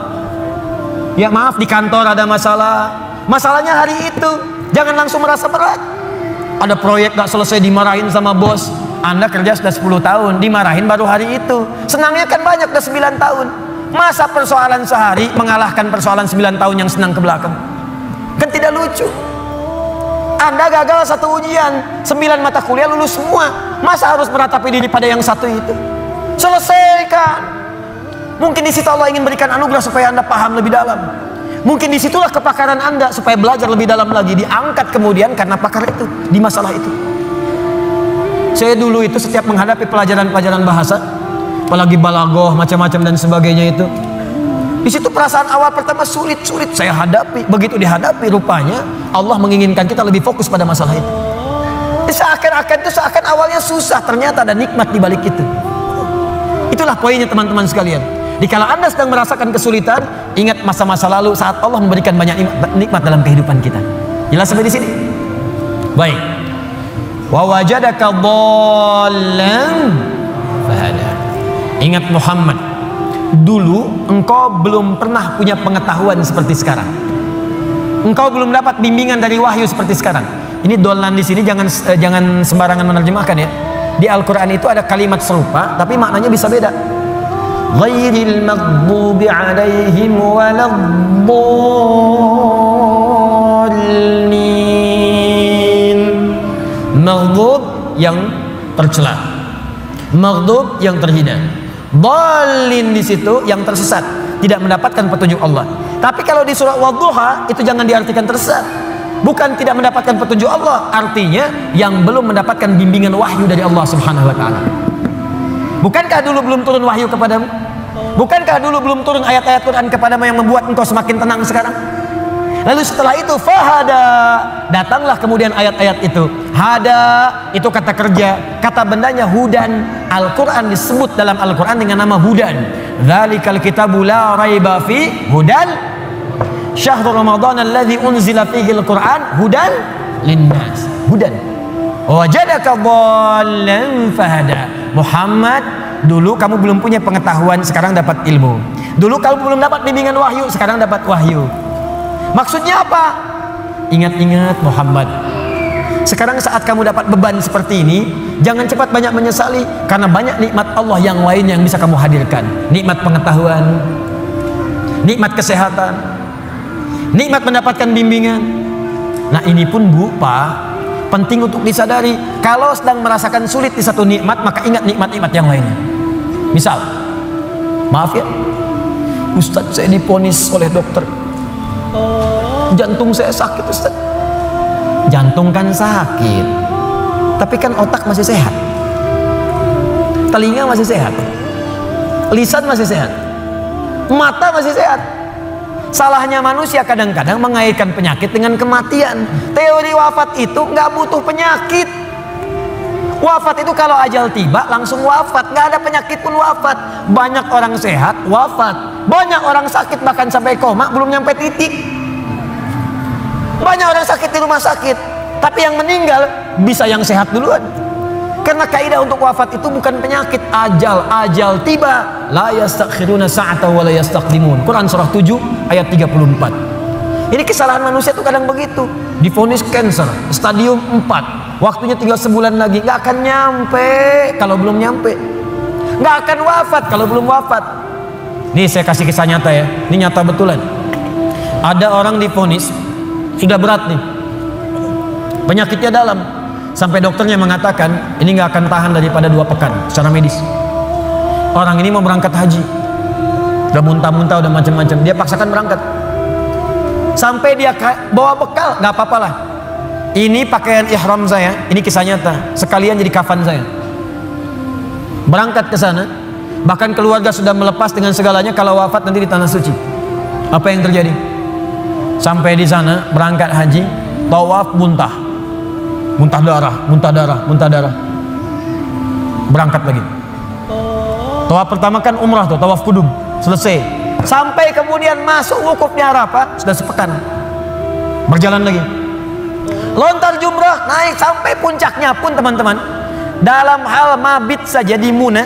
[SPEAKER 2] ya maaf di kantor ada masalah. Masalahnya hari itu, jangan langsung merasa berat. Ada proyek gak selesai dimarahin sama bos. Anda kerja sudah 10 tahun, dimarahin baru hari itu. Senangnya kan banyak, udah 9 tahun. Masa persoalan sehari mengalahkan persoalan 9 tahun yang senang ke belakang? Kan tidak lucu. Anda gagal satu ujian, 9 mata kuliah lulus semua. Masa harus meratapi diri pada yang satu itu? Selesaikan. Mungkin di situ Allah ingin berikan anugerah supaya Anda paham lebih dalam. Mungkin disitulah kepakaran Anda supaya belajar lebih dalam lagi. Diangkat kemudian karena pakar itu di masalah itu. Saya dulu itu setiap menghadapi pelajaran-pelajaran bahasa, apalagi balaghah macam-macam dan sebagainya itu, di situ perasaan awal pertama sulit saya hadapi. Begitu dihadapi, rupanya Allah menginginkan kita lebih fokus pada masalah itu. Seakan awalnya susah, ternyata ada nikmat di balik itu. Itulah poinnya teman-teman sekalian. Dikala Anda sedang merasakan kesulitan, ingat masa-masa lalu saat Allah memberikan banyak nikmat dalam kehidupan kita. Jelas sampai di sini? Baik. Wa wajadaka dhallan fahada. Ingat Muhammad, dulu engkau belum pernah punya pengetahuan seperti sekarang. Engkau belum dapat bimbingan dari wahyu seperti sekarang. Ini dhallan di sini jangan sembarangan menerjemahkan ya. Di Al-Quran itu ada kalimat serupa, tapi maknanya bisa beda. Ghairil maghdubi alaihim waladdallin. Maghdub yang tercela, maghdub yang terhina, dhalin di situ yang tersesat, tidak mendapatkan petunjuk Allah. Tapi kalau di surah Wadduha itu jangan diartikan tersesat. Bukan tidak mendapatkan petunjuk Allah, artinya yang belum mendapatkan bimbingan wahyu dari Allah Subhanahu wa taala. Bukankah dulu belum turun wahyu kepadamu? Bukankah dulu belum turun ayat-ayat Quran kepadamu yang membuat engkau semakin tenang sekarang? Lalu setelah itu fahada, datanglah kemudian ayat-ayat itu. Hada itu kata kerja, kata bendanya hudan. Al-Quran disebut dalam Al-Quran dengan nama hudan. Dzalikal kitabu la raiba fi hudan syahrul ramadhan alladzi unzila fihi al-Quran hudan linnas. Hudan. Wajadaka dhallan fahada. Muhammad, dulu kamu belum punya pengetahuan, sekarang dapat ilmu. Dulu kamu belum dapat bimbingan wahyu, sekarang dapat wahyu. Maksudnya apa? Ingat-ingat Muhammad, sekarang saat kamu dapat beban seperti ini, jangan cepat banyak menyesali, karena banyak nikmat Allah yang lain yang bisa kamu hadirkan. Nikmat pengetahuan, nikmat kesehatan, nikmat mendapatkan bimbingan. Nah ini pun Bu, Pak, penting untuk disadari. Kalau sedang merasakan sulit di satu nikmat, maka ingat nikmat-nikmat yang lainnya. Misal, maaf ya, Ustadz, saya diponis oleh dokter, jantung saya sakit Ustaz. Jantung kan sakit, tapi kan otak masih sehat, telinga masih sehat, lisan masih sehat, mata masih sehat. Salahnya manusia kadang-kadang mengaitkan penyakit dengan kematian. Teori wafat itu nggak butuh penyakit. Wafat itu kalau ajal tiba langsung wafat, nggak ada penyakit pun wafat. Banyak orang sehat wafat, banyak orang sakit bahkan sampai koma belum nyampe titik. Banyak orang sakit di rumah sakit, tapi yang meninggal bisa yang sehat duluan. Karena kaidah untuk wafat itu bukan penyakit, ajal tiba. La yastakhiruna sa'ata wa la yastaqdimun. Quran surah 7 ayat 34. Ini kesalahan manusia tuh kadang begitu. Divonis cancer stadium 4, waktunya tinggal sebulan lagi, nggak akan nyampe kalau belum nyampe. Nggak akan wafat kalau belum wafat. Nih saya kasih kisah nyata ya, ini nyata betulan. Ada orang divonis sudah berat nih, penyakitnya dalam, sampai dokternya mengatakan ini nggak akan tahan daripada 2 pekan secara medis. Orang ini mau berangkat haji, udah muntah-muntah, udah macam-macam, dia paksakan berangkat. Sampai dia bawa bekal, nggak apa-apa lah, ini pakaian ihram saya, ini kisah nyata, sekalian jadi kafan saya. Berangkat ke sana, bahkan keluarga sudah melepas dengan segalanya, kalau wafat nanti di tanah suci. Apa yang terjadi? Sampai di sana berangkat haji, tawaf muntah darah. Berangkat lagi. Tawaf pertama kan umrah tuh, tawaf kudum, selesai. Sampai kemudian masuk wukuf di Arafah, sudah sepekan. Berjalan lagi. Lontar jumrah, naik sampai puncaknya pun teman-teman. Dalam hal mabit saja di Muna,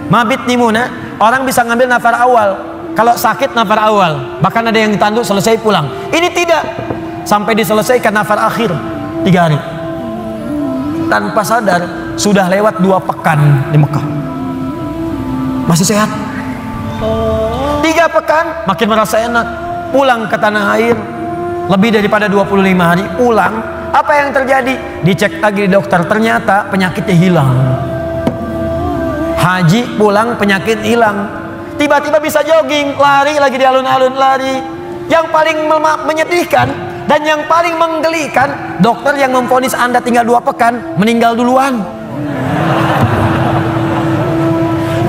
[SPEAKER 2] mabit di Muna, orang bisa ngambil nafar awal. Kalau sakit nafar awal, bahkan ada yang ditanduk selesai pulang. Ini tidak, sampai diselesaikan nafar akhir 3 hari. Tanpa sadar sudah lewat 2 pekan di Mekah, masih sehat. 3 pekan makin merasa enak, pulang ke tanah air. Lebih daripada 25 hari pulang. Apa yang terjadi? Dicek lagi di dokter, ternyata penyakitnya hilang. Haji pulang penyakit hilang. Tiba-tiba bisa jogging, lari lagi di alun-alun, lari. Yang paling menyedihkan dan yang paling menggelikan, dokter yang memvonis Anda tinggal 2 pekan meninggal duluan.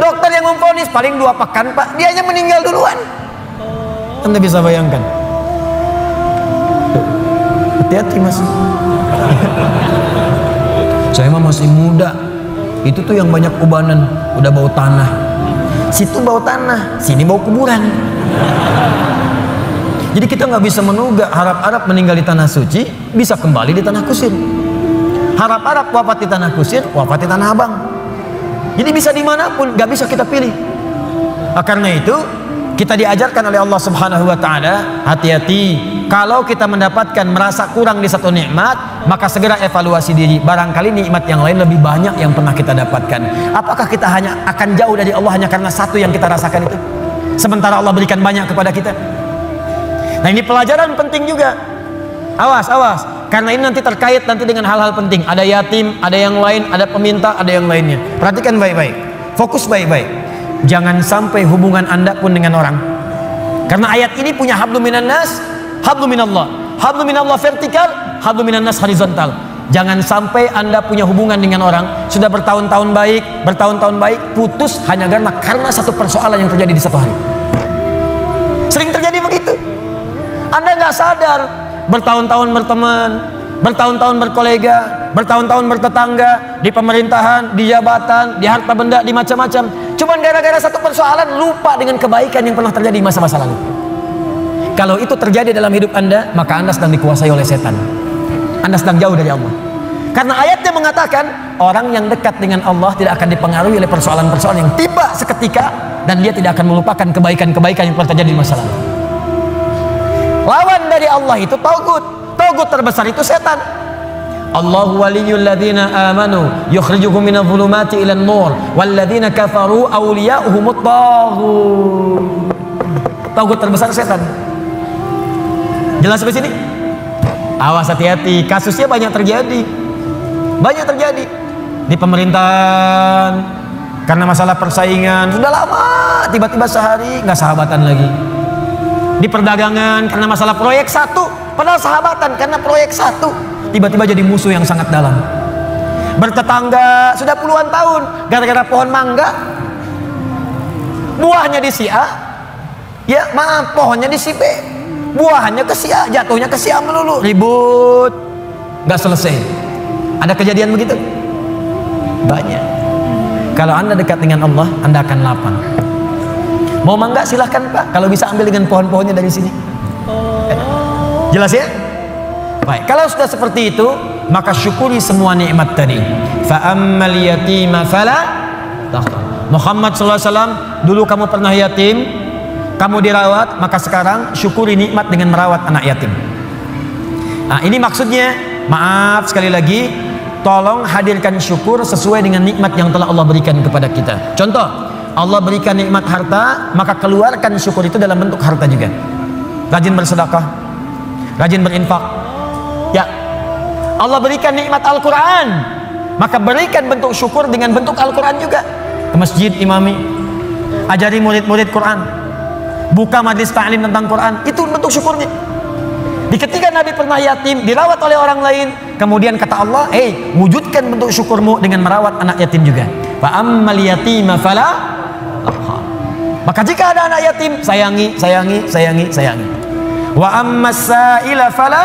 [SPEAKER 2] Dokter yang memvonis paling 2 pekan Pak, dianya meninggal duluan. Anda bisa bayangkan. Hati-hati Mas. Saya mah masih muda. Itu tuh yang banyak ubanan, udah bau tanah. Situ bau tanah, sini bau kuburan. Jadi kita nggak bisa menugak harap-harap meninggal di tanah suci, bisa kembali di tanah kusir. Harap-harap wafat di tanah kusir, wafat di tanah abang. Jadi bisa dimanapun, nggak bisa kita pilih. Karena itu kita diajarkan oleh Allah Subhanahu Wa Taala, hati-hati. Kalau kita mendapatkan merasa kurang di satu nikmat, maka segera evaluasi diri. Barangkali nikmat yang lain lebih banyak yang pernah kita dapatkan. Apakah kita hanya akan jauh dari Allah hanya karena satu yang kita rasakan itu, sementara Allah berikan banyak kepada kita? Nah ini pelajaran penting juga. Awas, awas, karena ini nanti terkait nanti dengan hal-hal penting. Ada yatim, ada yang lain, ada peminta, ada yang lainnya. Perhatikan baik-baik, fokus baik-baik. Jangan sampai hubungan Anda pun dengan orang. Karena ayat ini punya hablum minan nas, hablum minallah. Hablum minallah vertikal, hablum minan nas horizontal. Jangan sampai Anda punya hubungan dengan orang sudah bertahun-tahun baik, putus hanya karena satu persoalan yang terjadi di satu hari. Sering terjadi begitu. Anda nggak sadar, bertahun-tahun berteman, bertahun-tahun berkolega, bertahun-tahun bertetangga, di pemerintahan, di jabatan, di harta benda, di macam-macam. Cuman gara-gara satu persoalan lupa dengan kebaikan yang pernah terjadi di masa-masa lalu. Kalau itu terjadi dalam hidup Anda, maka Anda sedang dikuasai oleh setan. Anda sedang jauh dari Allah. Karena ayatnya mengatakan orang yang dekat dengan Allah tidak akan dipengaruhi oleh persoalan-persoalan yang tiba seketika, dan dia tidak akan melupakan kebaikan-kebaikan yang pernah terjadi di masa lalu. Lawan dari Allah itu tagut. Tagut terbesar itu setan. Allahu waliyul ladzina amanu yukhrijuhum minadh dhulumati ilan nur wal ladzina kafaru awliya'uhumut taghut. Tagut terbesar setan. Jelas sampai sini? Awas, hati-hati, kasusnya banyak terjadi di pemerintahan karena masalah persaingan. Sudah lama tiba-tiba sehari nggak sahabatan lagi. Di perdagangan karena masalah proyek satu, padahal sahabatan karena proyek satu, tiba-tiba jadi musuh yang sangat dalam. Bertetangga sudah puluhan tahun gara-gara pohon mangga, buahnya di si A, ya maaf, pohonnya di si B, buahnya ke si A, jatuhnya ke si A melulu, ribut nggak selesai. Ada kejadian begitu? Banyak. Kalau Anda dekat dengan Allah, Anda akan lapang. Mau mangga silahkan Pak, kalau bisa ambil dengan pohon-pohonnya dari sini. Jelas ya? Baik, kalau sudah seperti itu, maka syukuri semua nikmat tadi. Fa ammal yatima fala taqhar. Muhammad SAW, dulu kamu pernah yatim, kamu dirawat, maka sekarang syukuri nikmat dengan merawat anak yatim. Nah, ini maksudnya, maaf sekali lagi, tolong hadirkan syukur sesuai dengan nikmat yang telah Allah berikan kepada kita. Contoh, Allah berikan nikmat harta, maka keluarkan syukur itu dalam bentuk harta juga. Rajin bersedekah, rajin berinfak. Ya, Allah berikan nikmat Al-Quran, maka berikan bentuk syukur dengan bentuk Al-Quran juga. Ke masjid imami, ajari murid-murid Quran, buka majlis ta'lim tentang Quran, itu bentuk syukurnya. Di ketika Nabi pernah yatim, dirawat oleh orang lain, kemudian kata Allah, wujudkan bentuk syukurmu dengan merawat anak yatim juga. Fa ammal yatima fala. Maka jika ada anak yatim, sayangi. Wa ammas sa'ila fala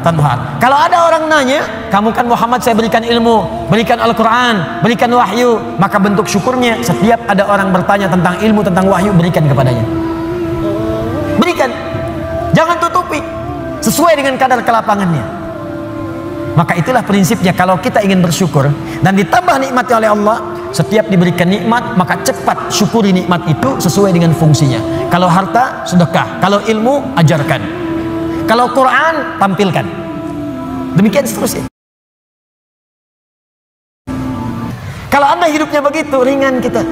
[SPEAKER 2] tanhar. Kalau ada orang nanya, kamu kan Muhammad, saya berikan ilmu, berikan Al-Quran, berikan wahyu, maka bentuk syukurnya setiap ada orang bertanya tentang ilmu, tentang wahyu, berikan kepadanya. Berikan, jangan tutupi, sesuai dengan kadar kelapangannya. Maka itulah prinsipnya, kalau kita ingin bersyukur dan ditambah nikmatnya oleh Allah, setiap diberikan nikmat, maka cepat syukuri nikmat itu sesuai dengan fungsinya. Kalau harta, sedekah. Kalau ilmu, ajarkan. Kalau Quran, tampilkan. Demikian seterusnya. Kalau Anda hidupnya begitu, ringan kita.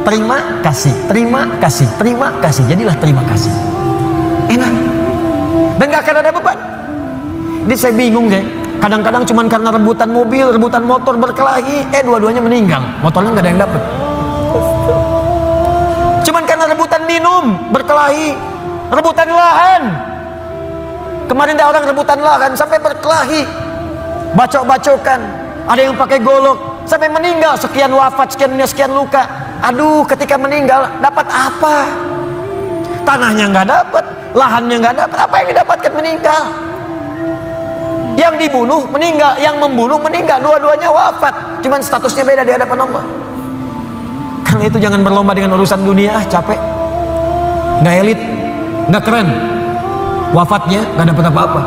[SPEAKER 2] Terima kasih, terima kasih, terima kasih. Jadilah terima kasih. Enak. Dan gak akan ada beban. Ini saya bingung deh. Kadang-kadang cuman karena rebutan mobil, rebutan motor berkelahi, dua-duanya meninggal. Motornya nggak ada yang dapat. Cuman karena rebutan minum, berkelahi, rebutan lahan. Kemarin ada orang rebutan lahan sampai berkelahi, bacok-bacokan. Ada yang pakai golok sampai meninggal, sekian wafat, sekian luka. Aduh, ketika meninggal dapat apa? Tanahnya nggak dapat, lahannya nggak dapat. Apa yang didapatkan meninggal? Yang dibunuh meninggal, yang membunuh meninggal, dua-duanya wafat. Cuman statusnya beda di hadapan Allah. Karena itu jangan berlomba dengan urusan dunia, capek, nggak elit, nggak keren. Wafatnya nggak dapat apa-apa.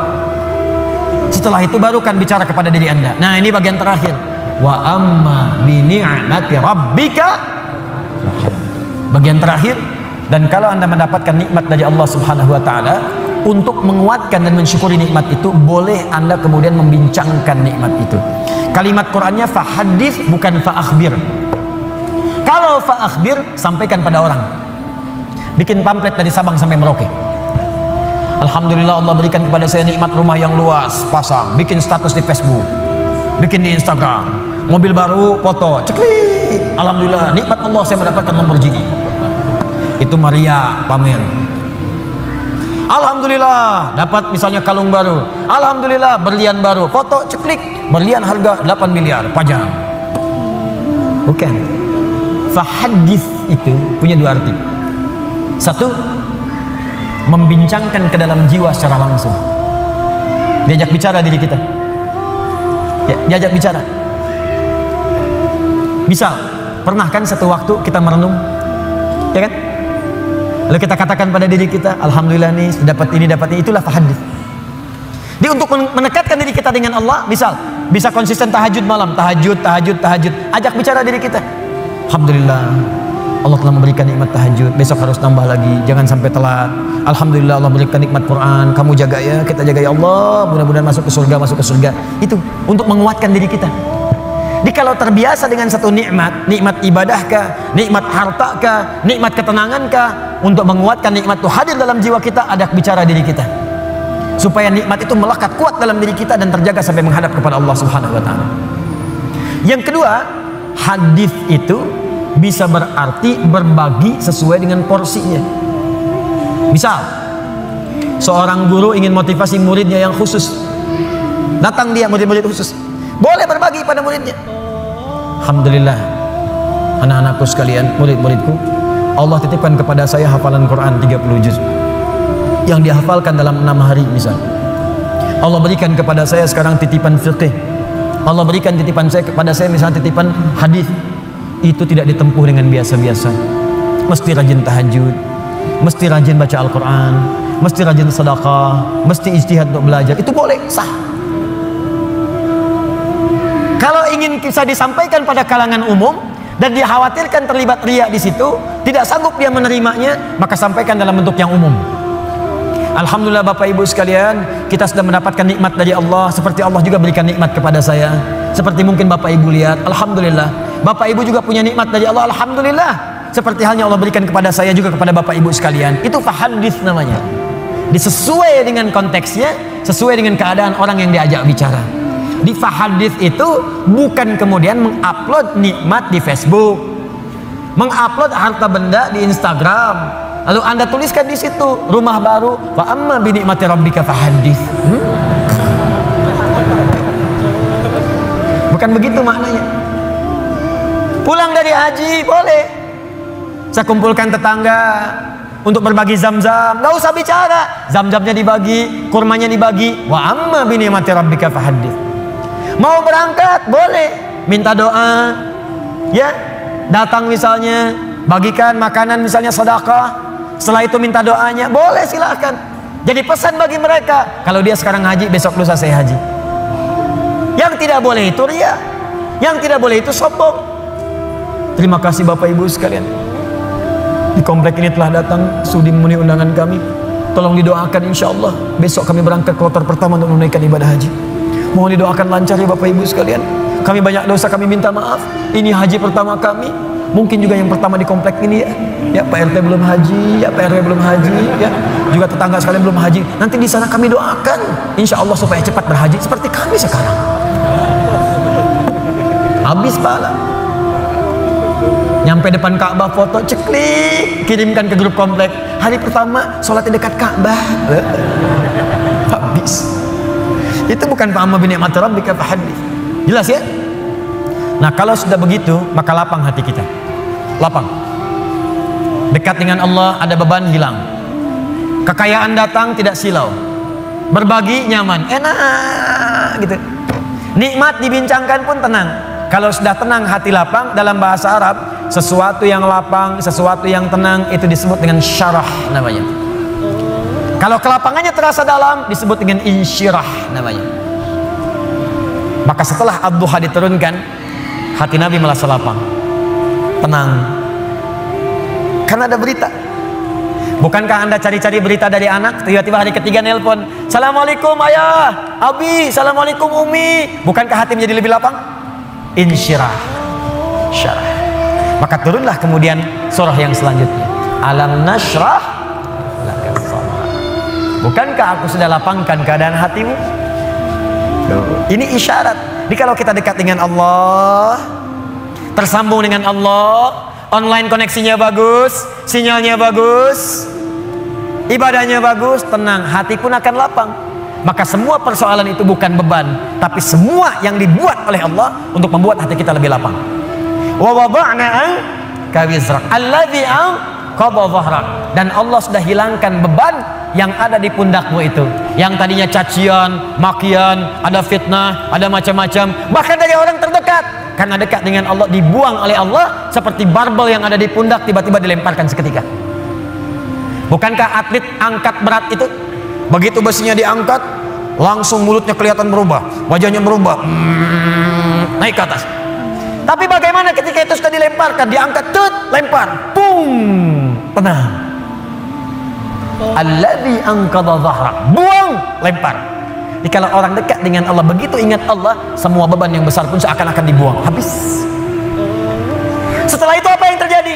[SPEAKER 2] Setelah itu baru kan bicara kepada diri Anda. Nah, ini bagian terakhir. Wa amma bi ni'mati rabbika. Bagian terakhir. Dan kalau Anda mendapatkan nikmat dari Allah Subhanahu wa taala, untuk menguatkan dan mensyukuri nikmat itu, boleh Anda kemudian membincangkan nikmat itu. Kalimat Qur'annya fahadits, bukan faakhbir. Kalau faakhbir, sampaikan pada orang. Bikin pamflet dari Sabang sampai Merauke. Alhamdulillah Allah berikan kepada saya nikmat rumah yang luas, pasang, bikin status di Facebook, bikin di Instagram, mobil baru, foto, ceklik. Alhamdulillah, nikmat Allah saya mendapatkan Lamborghini. Itu Maria pamer. Alhamdulillah dapat misalnya kalung baru, alhamdulillah berlian baru, foto ceklik, berlian harga 8 miliar, pajang. Bukan. Fahadits itu punya dua arti. Satu, membincangkan ke dalam jiwa secara langsung. Diajak bicara diri kita. Ya, diajak bicara. Misal, pernah kan satu waktu kita merenung, ya kan? Lalu kita katakan pada diri kita, alhamdulillah nih dapat ini, itulah tahajud. Dia untuk menekatkan diri kita dengan Allah, bisa konsisten tahajud malam, tahajud. Ajak bicara diri kita. Alhamdulillah, Allah telah memberikan nikmat tahajud. Besok harus nambah lagi, jangan sampai telat. Alhamdulillah Allah berikan nikmat Quran. Kamu jaga ya, kita jaga ya Allah. Mudah-mudahan masuk ke surga. Itu untuk menguatkan diri kita. Jadi kalau terbiasa dengan satu nikmat ibadahkah, nikmat hartakah, nikmat ketenangankah, untuk menguatkan nikmat itu hadir dalam jiwa kita, ada bicara diri kita, supaya nikmat itu melekat kuat dalam diri kita dan terjaga sampai menghadap kepada Allah Subhanahu wa taala. Yang kedua, hadis itu bisa berarti berbagi sesuai dengan porsinya. Misal, seorang guru ingin motivasi muridnya yang khusus, datang dia murid-murid khusus, boleh berbagi pada muridnya. Alhamdulillah, anak-anakku sekalian, murid-muridku, Allah titipkan kepada saya hafalan Quran 30 juz yang dihafalkan dalam 6 hari misal. Allah berikan kepada saya sekarang titipan fiqih. Allah berikan titipan kepada saya misalnya titipan hadis. Itu tidak ditempuh dengan biasa-biasa. Mesti rajin tahajud, mesti rajin baca Al-Quran, mesti rajin sedekah, mesti ijtihad untuk belajar. Itu boleh, sah. Kalau ingin bisa disampaikan pada kalangan umum dan dikhawatirkan terlibat riya di situ, tidak sanggup dia menerimanya, maka sampaikan dalam bentuk yang umum. Alhamdulillah Bapak Ibu sekalian, kita sudah mendapatkan nikmat dari Allah, seperti Allah juga berikan nikmat kepada saya. Seperti mungkin Bapak Ibu lihat, alhamdulillah. Bapak Ibu juga punya nikmat dari Allah, alhamdulillah. Seperti halnya Allah berikan kepada saya juga kepada Bapak Ibu sekalian. Itu fahadits namanya. Disesuai dengan konteksnya, sesuai dengan keadaan orang yang diajak bicara. Di fahadits itu bukan kemudian mengupload nikmat di Facebook, mengupload harta benda di Instagram, lalu Anda tuliskan di situ rumah baru, wa amma bi ni'mati rabbika fahadits. Bukan begitu maknanya. Pulang dari haji boleh, saya kumpulkan tetangga untuk berbagi zam-zam, nggak usah bicara, zam-zamnya dibagi, kurmanya dibagi, wa amma bi ni'mati rabbika fahadits. Mau berangkat boleh, minta doa, ya, datang misalnya, bagikan makanan misalnya sedekah, setelah itu minta doanya, boleh, silakan. Jadi pesan bagi mereka, kalau dia sekarang haji, besok lusa saya haji. Yang tidak boleh itu riya, yang tidak boleh itu sombong. Terima kasih Bapak Ibu sekalian, di komplek ini telah datang sudi memenuhi undangan kami. Tolong didoakan, insya Allah besok kami berangkat kloter pertama untuk menunaikan ibadah haji. Mohon didoakan lancar ya Bapak Ibu sekalian. Kami banyak dosa, kami minta maaf. Ini haji pertama kami, mungkin juga yang pertama di komplek ini ya. Ya Pak RT belum haji, ya Pak RW belum haji, ya juga tetangga sekalian belum haji. Nanti di sana kami doakan, insya Allah supaya cepat berhaji seperti kami sekarang. Habis pahala. Nyampe depan Ka'bah foto ceklik, kirimkan ke grup komplek. Hari pertama sholat di dekat Ka'bah. Habis. Itu bukan fa'amma bi ni'mati rabbika fahadits. Jelas ya? Nah, kalau sudah begitu, maka lapang hati kita. Lapang. Dekat dengan Allah, ada beban hilang. Kekayaan datang tidak silau. Berbagi nyaman, enak gitu. Nikmat dibincangkan pun tenang. Kalau sudah tenang, hati lapang, dalam bahasa Arab, sesuatu yang lapang, sesuatu yang tenang itu disebut dengan syarah namanya. Kalau kelapangannya terasa dalam, disebut dengan insyirah namanya. Maka setelah ad-duha diturunkan, hati Nabi merasa lapang, tenang, karena ada berita. Bukankah Anda cari-cari berita dari anak, tiba-tiba hari ketiga nelpon, Assalamualaikum ayah, abi, Assalamualaikum umi. Bukankah hati menjadi lebih lapang? Insyirah, syarah. Maka turunlah kemudian surah yang selanjutnya, alam nashrah. Bukankah aku sudah lapangkan keadaan hatimu? Ini isyarat. Jadi kalau kita dekat dengan Allah, tersambung dengan Allah, online koneksinya bagus, sinyalnya bagus, ibadahnya bagus, tenang, hati pun akan lapang. Maka semua persoalan itu bukan beban, tapi semua yang dibuat oleh Allah untuk membuat hati kita lebih lapang. Wa wada'na anka wizrak alladzi anqadha dhahrak. Dan Allah sudah hilangkan beban yang ada di pundakmu itu, yang tadinya cacian, makian, ada fitnah, ada macam-macam, bahkan dari orang terdekat. Karena dekat dengan Allah, dibuang oleh Allah seperti barbel yang ada di pundak, tiba-tiba dilemparkan seketika. Bukankah atlet angkat berat itu, begitu besinya diangkat, langsung mulutnya kelihatan berubah, wajahnya berubah, naik ke atas. Tapi bagaimana ketika itu sudah dilemparkan, diangkat, lempar, pung, tenang. Alladzi anqadha dhahrak, buang, lempar. Jadi kalau orang dekat dengan Allah, begitu ingat Allah, semua beban yang besar pun seakan-akan dibuang, habis. Setelah itu apa yang terjadi?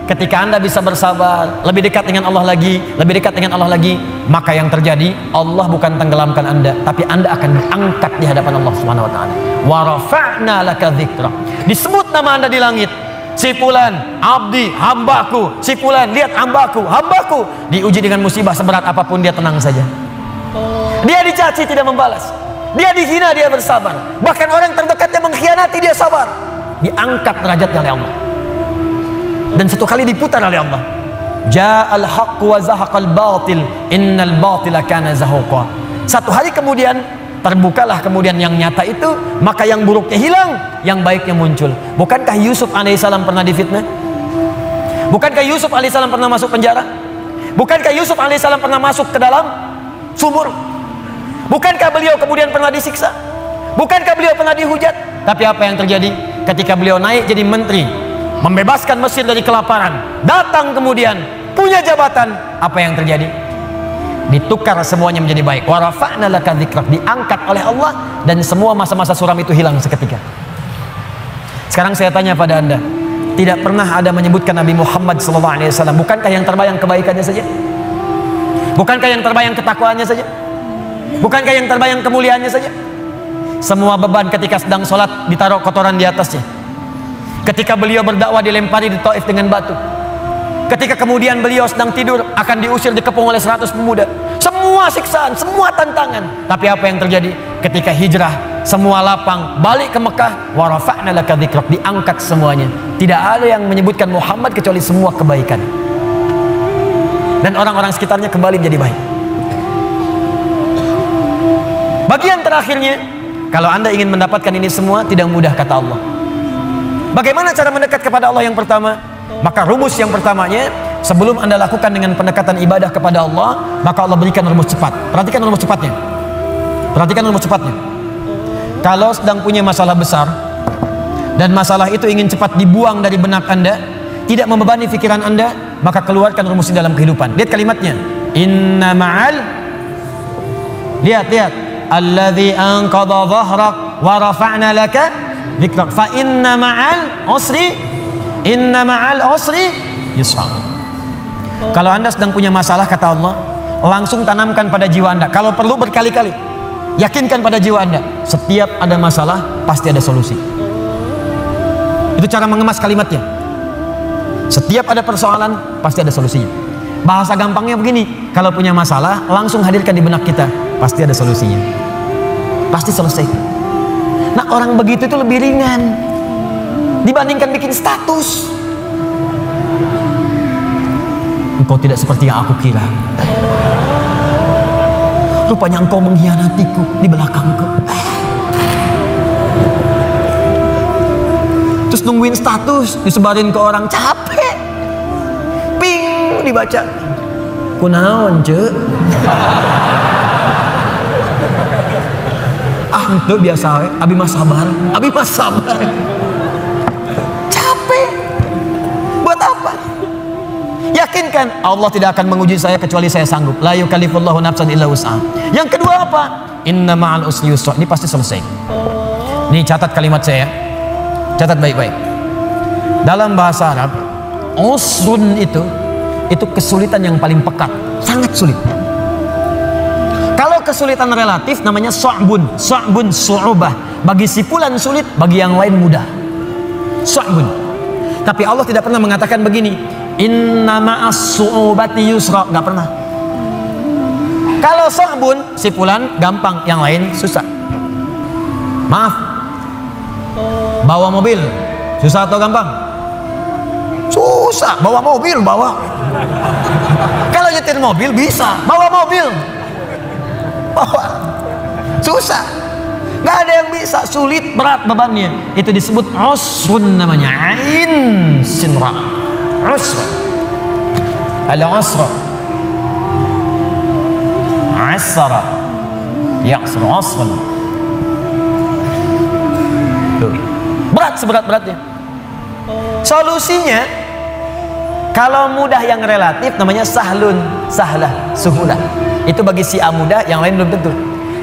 [SPEAKER 2] Ketika Anda bisa bersabar, lebih dekat dengan Allah lagi, lebih dekat dengan Allah lagi, maka yang terjadi, Allah bukan tenggelamkan Anda, tapi Anda akan diangkat di hadapan Allah Subhanahu wa taala. Wa rafa'na laka dzikra. Disebut nama Anda di langit. Si fulan, abdi, hambaku. Si fulan, lihat hambaku, hambaku. Diuji dengan musibah seberat apapun, dia tenang saja. Dia dicaci, tidak membalas. Dia dihina, dia bersabar. Bahkan orang terdekatnya mengkhianati, dia sabar. Diangkat derajatnya oleh Allah. Dan satu kali diputar oleh Allah. Ja'al haqq wa zahaqal batil, innal batila kana zahuqa. Satu hari kemudian terbukalah kemudian yang nyata itu, maka yang buruknya hilang, yang baiknya muncul. Bukankah Yusuf alaihissalam pernah difitnah? Bukankah Yusuf alaihissalam pernah masuk penjara? Bukankah Yusuf alaihissalam pernah masuk ke dalam sumur? Bukankah beliau kemudian pernah disiksa? Bukankah beliau pernah dihujat? Tapi apa yang terjadi ketika beliau naik jadi menteri, membebaskan Mesir dari kelaparan, datang kemudian punya jabatan, apa yang terjadi? Ditukar semuanya menjadi baik. Wa rafa'na laka dzikrak, diangkat oleh Allah, dan semua masa-masa suram itu hilang seketika. Sekarang saya tanya pada Anda, tidak pernah ada menyebutkan Nabi Muhammad SAW, bukankah yang terbayang kebaikannya saja? Bukankah yang terbayang ketakwaannya saja? Bukankah yang terbayang kemuliaannya saja? Semua beban ketika sedang sholat ditaruh kotoran di atasnya. Ketika beliau berdakwah dilempari di Taif dengan batu. Ketika kemudian beliau sedang tidur akan diusir, dikepung oleh 100 pemuda. Semua siksaan, semua tantangan. Tapi apa yang terjadi? Ketika hijrah, semua lapang, balik ke Mekah, wa rafa'na laka dzikrak, diangkat semuanya. Tidak ada yang menyebutkan Muhammad kecuali semua kebaikan. Dan orang-orang sekitarnya kembali menjadi baik. Bagian terakhirnya, kalau Anda ingin mendapatkan ini semua, tidak mudah kata Allah. Bagaimana cara mendekat kepada Allah yang pertama? Maka rumus yang pertamanya, sebelum Anda lakukan dengan pendekatan ibadah kepada Allah, maka Allah berikan rumus cepat. Perhatikan rumus cepatnya. Perhatikan rumus cepatnya. Kalau sedang punya masalah besar, dan masalah itu ingin cepat dibuang dari benak Anda, tidak membebani pikiran Anda, maka keluarkan rumus ini dalam kehidupan. Lihat kalimatnya. Inna ma'al, lihat. Alladzi anqadha dhahrak wa rafa'na laka dzikrak. Fa inna ma'al usri yusra. Kalau Anda sedang punya masalah, kata Allah, langsung tanamkan pada jiwa Anda. Kalau perlu berkali-kali, yakinkan pada jiwa Anda, setiap ada masalah pasti ada solusi. Itu cara mengemas kalimatnya. Setiap ada persoalan pasti ada solusinya. Bahasa gampangnya begini, kalau punya masalah langsung hadirkan di benak kita, pasti ada solusinya, pasti selesai. Nah, orang begitu itu lebih ringan dibandingkan bikin status. Engkau tidak seperti yang aku kira. Rupanya engkau mengkhianatiku di belakangku. Terus nungguin status, disebarin ke orang, capek. Ping, dibaca. Kunaon, cek? Itu biasa, abi mas sabar. Capek. Buat apa? Yakinkan Allah tidak akan menguji saya kecuali saya sanggup. La yukallifullahu nafsan illa wus'aha. Yang kedua apa? Inna ma'al usri yusra. Ini pasti selesai. Nih catat kalimat saya. Catat baik-baik. Dalam bahasa Arab, usrun itu kesulitan yang paling pekat, sangat sulit. Kalau kesulitan relatif namanya su'bun su'ubah. Bagi si fulan sulit, bagi yang lain mudah. Su'bun. Tapi Allah tidak pernah mengatakan begini, inna ma'as su'ubati yusra, enggak pernah. Kalau sohbun, si fulan gampang, yang lain susah. Maaf, bawa mobil susah atau gampang? Susah. Bawa mobil, bawa. Kalau nyetir mobil bisa, bawa mobil, bawa. Susah, nggak ada yang bisa, sulit, berat bebannya. Itu disebut usrun namanya. Ain sinra, usra. Al-usra, asra, ya'sra, usrun. Berat seberat-beratnya. Solusinya, kalau mudah yang relatif namanya sahlun, sahlah, suhulah. Itu bagi si A mudah, yang lain belum tentu.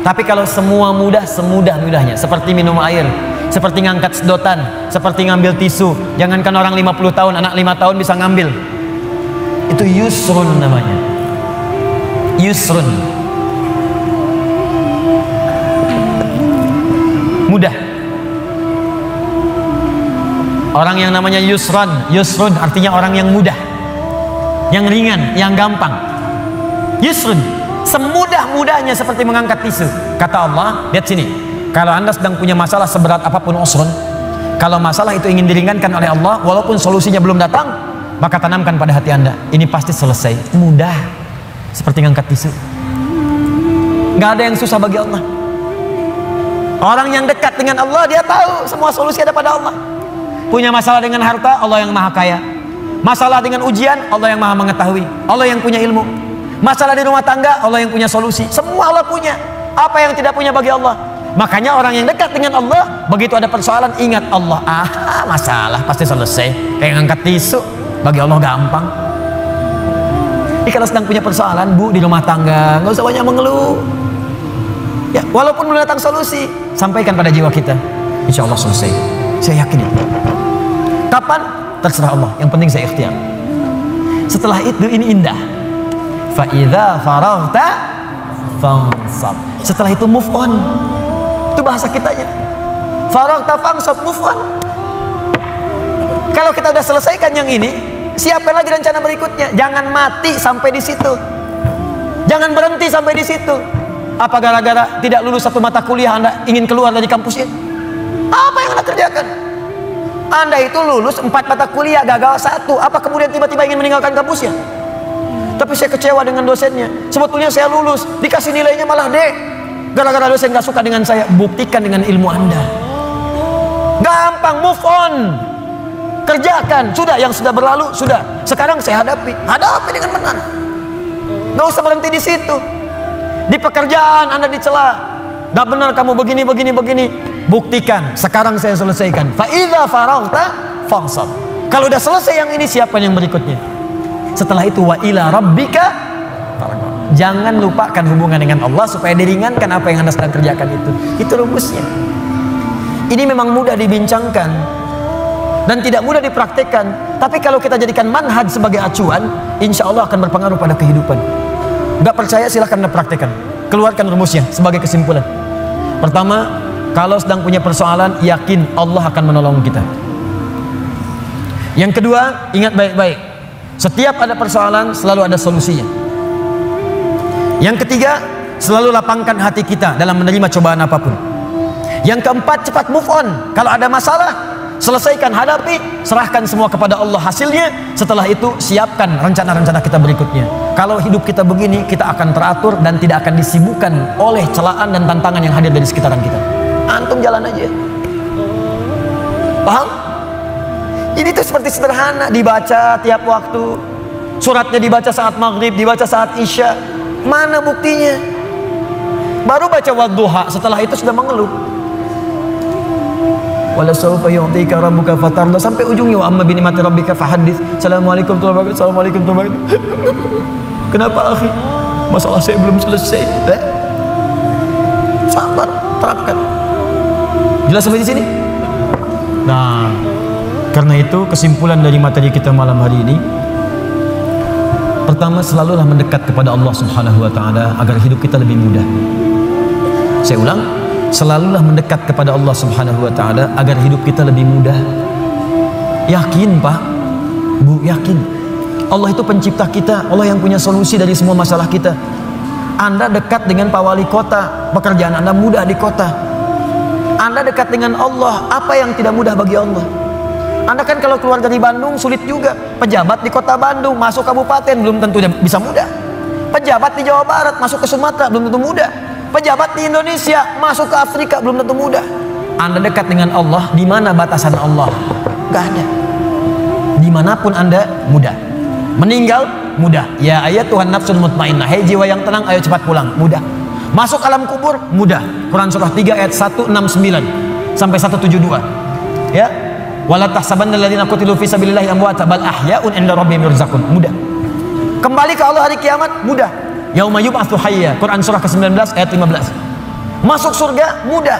[SPEAKER 2] Tapi kalau semua mudah, semudah-mudahnya, seperti minum air, seperti ngangkat sedotan, seperti ngambil tisu. Jangankan orang 50 tahun, anak 5 tahun bisa ngambil. Itu yusrun namanya. Yusrun. Mudah. Orang yang namanya yusrun artinya orang yang mudah, yang ringan, yang gampang. Yusrun, semudah-mudahnya seperti mengangkat tisu. Kata Allah, lihat sini, kalau anda sedang punya masalah seberat apapun usrun, kalau masalah itu ingin diringankan oleh Allah, walaupun solusinya belum datang, maka tanamkan pada hati anda, ini pasti selesai. Mudah, seperti ngangkat tisu. Gak ada yang susah bagi Allah. Orang yang dekat dengan Allah, dia tahu semua solusi ada pada Allah. Punya masalah dengan harta, Allah yang maha kaya. Masalah dengan ujian, Allah yang maha mengetahui. Allah yang punya ilmu. Masalah di rumah tangga, Allah yang punya solusi. Semua Allah punya. Apa yang tidak punya bagi Allah? Makanya orang yang dekat dengan Allah, begitu ada persoalan, ingat Allah. Masalah pasti selesai. Kayak ngangkat tisu, bagi Allah gampang. Jadi kalau sedang punya persoalan, bu, di rumah tangga, nggak usah banyak mengeluh. Ya, walaupun belum datang solusi, sampaikan pada jiwa kita, insya Allah selesai. Saya yakin itu. Kapan? Terserah Allah. Yang penting saya ikhtiar. Setelah itu ini indah. Fa idza faraghta fansab. Setelah itu move on. Itu bahasa kitanya. Faraghta fansab, move on. Kalau kita udah selesaikan yang ini, siapkan lagi rencana berikutnya. Jangan mati sampai di situ. Jangan berhenti sampai di situ. Apa gara-gara tidak lulus satu mata kuliah Anda ingin keluar dari kampusnya? Apa yang Anda kerjakan? Anda itu lulus 4 mata kuliah, gagal 1. Apa kemudian tiba-tiba ingin meninggalkan kampusnya? Tapi saya kecewa dengan dosennya. Sebetulnya saya lulus, dikasih nilainya malah D. Gara-gara dosen gak suka dengan saya. Buktikan dengan ilmu Anda. Gampang, move on. Kerjakan. Sudah, yang sudah berlalu, sudah. Sekarang saya hadapi. Hadapi dengan benar. Gak usah berhenti di situ. Di pekerjaan Anda dicela. Gak benar kamu begini. Buktikan, sekarang saya selesaikan. Fa idza faraghta fansab. Kalau udah selesai yang ini, siapkan yang berikutnya. Setelah itu wa ila rabbika farghab. Jangan lupakan hubungan dengan Allah supaya diringankan apa yang Anda sedang kerjakan itu. Itu rumusnya. Ini memang mudah dibincangkan dan tidak mudah dipraktekkan. Tapi kalau kita jadikan manhaj sebagai acuan, insya Allah akan berpengaruh pada kehidupan. Gak percaya silahkan Anda praktekkan. Keluarkan rumusnya sebagai kesimpulan. Pertama, kalau sedang punya persoalan, yakin Allah akan menolong kita. Yang kedua, ingat baik-baik, setiap ada persoalan selalu ada solusinya. Yang ketiga, selalu lapangkan hati kita dalam menerima cobaan apapun. Yang keempat, cepat move on. Kalau ada masalah, selesaikan, hadapi, serahkan semua kepada Allah hasilnya. Setelah itu, siapkan rencana-rencana kita berikutnya. Kalau hidup kita begini, kita akan teratur dan tidak akan disibukkan oleh celaan dan tantangan yang hadir dari sekitaran kita. Antum jalan aja. Paham? Ini tuh seperti sederhana, dibaca tiap waktu. Suratnya dibaca saat maghrib, dibaca saat isya. Mana buktinya? Baru baca wadduha, setelah itu sudah mengeluh. Wala sawfa yu'tika rabbuka fatarda, sampai ujungnya wa amma bi ni'mati rabbika fahaddits. Assalamualaikum warahmatullahi wabarakatuh. Assalamualaikum warahmatullahi wabarakatuh. Kenapa akhi? Masalah saya belum selesai. Sabar, terapkan. Jelas sampai di sini? Nah, karena itu kesimpulan dari materi kita malam hari ini, pertama, selalulah mendekat kepada Allah Subhanahu wa taala agar hidup kita lebih mudah. Saya ulang, selalulah mendekat kepada Allah Subhanahu wa taala agar hidup kita lebih mudah. Yakin, Pak, Bu, yakin. Allah itu pencipta kita, Allah yang punya solusi dari semua masalah kita. Anda dekat dengan Pak Wali Kota, pekerjaan Anda mudah di kota. Anda dekat dengan Allah, apa yang tidak mudah bagi Allah? Anda kan kalau keluar dari Bandung sulit juga. Pejabat di kota Bandung masuk kabupaten belum tentu bisa mudah. Pejabat di Jawa Barat masuk ke Sumatera belum tentu mudah. Pejabat di Indonesia masuk ke Afrika belum tentu mudah. Anda dekat dengan Allah, di mana batasan Allah? Gak ada. Dimanapun Anda mudah. Meninggal mudah. Ya ayat Tuhan nafsul mutmainnah, hei jiwa yang tenang, ayo cepat pulang, mudah. Masuk alam kubur mudah. Quran surah 3 ayat 169 sampai 172. Ya. Wala tahsabanna alladziina qutilu fi sabilillahi amwata bal ahya'un 'inda rabbihim yurzaqun. Mudah. Kembali ke Allah hari kiamat mudah. Yauma yub'atsu hayya. Quran surah ke-19 ayat 15. Masuk surga mudah.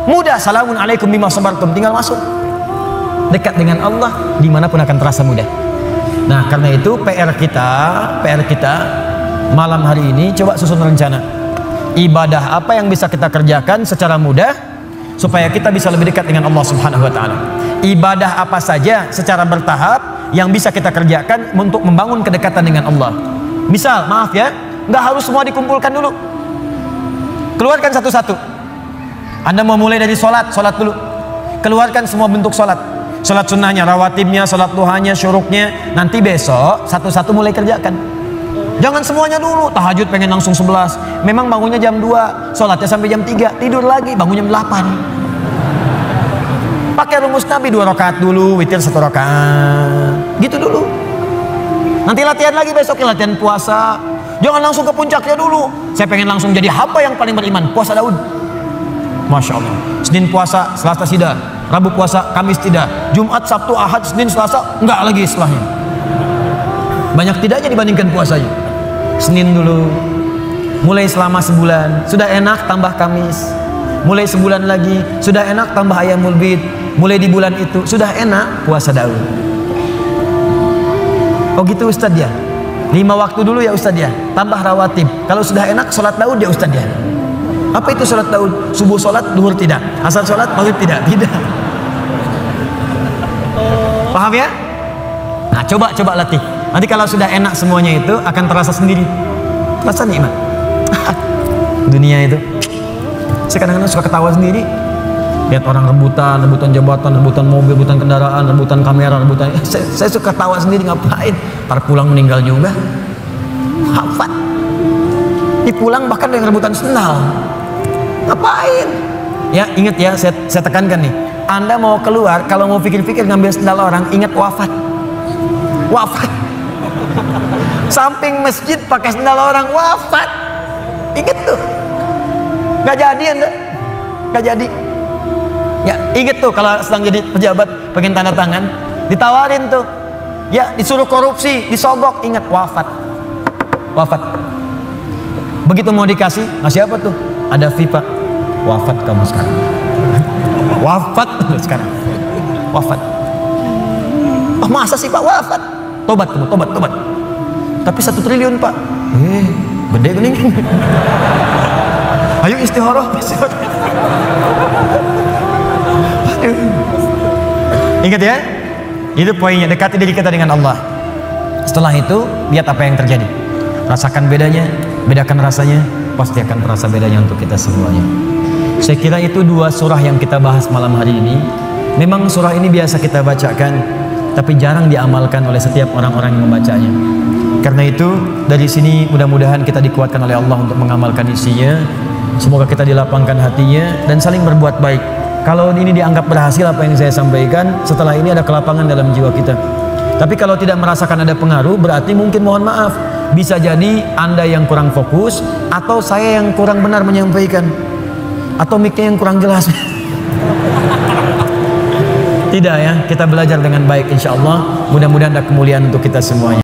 [SPEAKER 2] Mudah. Salamun alaikum bima sabartum. Tinggal masuk. Dekat dengan Allah dimanapun akan terasa mudah. Nah, karena itu PR kita malam hari ini coba susun rencana. Ibadah apa yang bisa kita kerjakan secara mudah supaya kita bisa lebih dekat dengan Allah Subhanahu wa taala. Ibadah apa saja secara bertahap yang bisa kita kerjakan untuk membangun kedekatan dengan Allah. Misal, maaf ya, nggak harus semua dikumpulkan dulu. Keluarkan satu-satu. Anda mau mulai dari sholat dulu. Keluarkan semua bentuk sholat. Sholat sunnahnya, rawatibnya, sholat duhanya, syuruknya. Nanti besok satu-satu mulai kerjakan. Jangan semuanya dulu. Tahajud pengen langsung 11. Memang bangunnya jam 2, sholatnya sampai jam 3, tidur lagi, bangun jam 8. Pakai rumus Nabi, 2 rakaat dulu, witir 1 rakaat. Gitu dulu. Nanti latihan lagi besoknya, latihan puasa. Jangan langsung ke puncaknya dulu. Saya pengen langsung jadi hamba yang paling beriman, puasa Daud. Masya Allah. Senin puasa, Selasa tidak. Rabu puasa, Kamis tidak. Jumat, Sabtu, Ahad, Senin, Selasa, enggak lagi setelahnya. Banyak tidaknya dibandingkan puasanya. Senin dulu, mulai selama sebulan, sudah enak tambah Kamis. Mulai sebulan lagi, sudah enak tambah Ayyamul Bid. Mulai di bulan itu, sudah enak puasa Daud. Oh gitu Ustadz ya. 5 waktu dulu ya Ustadz ya. Tambah rawatib. Kalau sudah enak sholat Daud ya Ustadz ya. Apa itu sholat Daud? Subuh sholat, duhur tidak. Asar sholat, maghrib tidak. Tidak. Paham ya? Nah coba latih. Nanti kalau sudah enak semuanya itu akan terasa sendiri. Rasa nikmat. Dunia itu. Saya kadang-kadang suka ketawa sendiri. Lihat orang rebutan jabatan, rebutan mobil, rebutan kendaraan, rebutan kamera, rebutan. Saya suka ketawa sendiri, ngapain? Ntar pulang meninggal juga. Hafat. Pulang bahkan dengan rebutan sendal. Ngapain? Ya ingat ya, saya tekankan nih. Anda mau keluar, kalau mau pikir-pikir ngambil sendal orang, ingat wafat. Wafat. Samping masjid pakai sendal orang, wafat. Ingat tuh. Gak jadi Anda. Gak jadi. Ya ingat tuh kalau sedang jadi pejabat pengen tanda tangan, ditawarin tuh. Ya disuruh korupsi, disogok, ingat wafat. Wafat. Begitu mau dikasih, ngasih apa tuh? Ada FIFA. Wafat kamu sekarang. Wafat sekarang. Wafat. Oh masa sih Pak wafat? Tobat kamu, tobat. Tapi 1 triliun Pak. Gede gening. Ayo istihoroh. Ingat ya, itu poinnya, dekati diri kita dengan Allah. Setelah itu lihat apa yang terjadi, rasakan bedanya, bedakan rasanya, pasti akan terasa bedanya untuk kita semuanya. Saya kira itu 2 surah yang kita bahas malam hari ini. Memang surah ini biasa kita bacakan, tapi jarang diamalkan oleh setiap orang-orang yang membacanya. Karena itu dari sini mudah-mudahan kita dikuatkan oleh Allah untuk mengamalkan isinya. Semoga kita dilapangkan hatinya dan saling berbuat baik. Kalau ini dianggap berhasil apa yang saya sampaikan, setelah ini ada kelapangan dalam jiwa kita. Tapi kalau tidak merasakan ada pengaruh, berarti mungkin mohon maaf, bisa jadi Anda yang kurang fokus, atau saya yang kurang benar menyampaikan, atau mic-nya yang kurang jelas. Tidak ya, kita belajar dengan baik insya Allah. Mudah-mudahan ada kemuliaan untuk kita semuanya.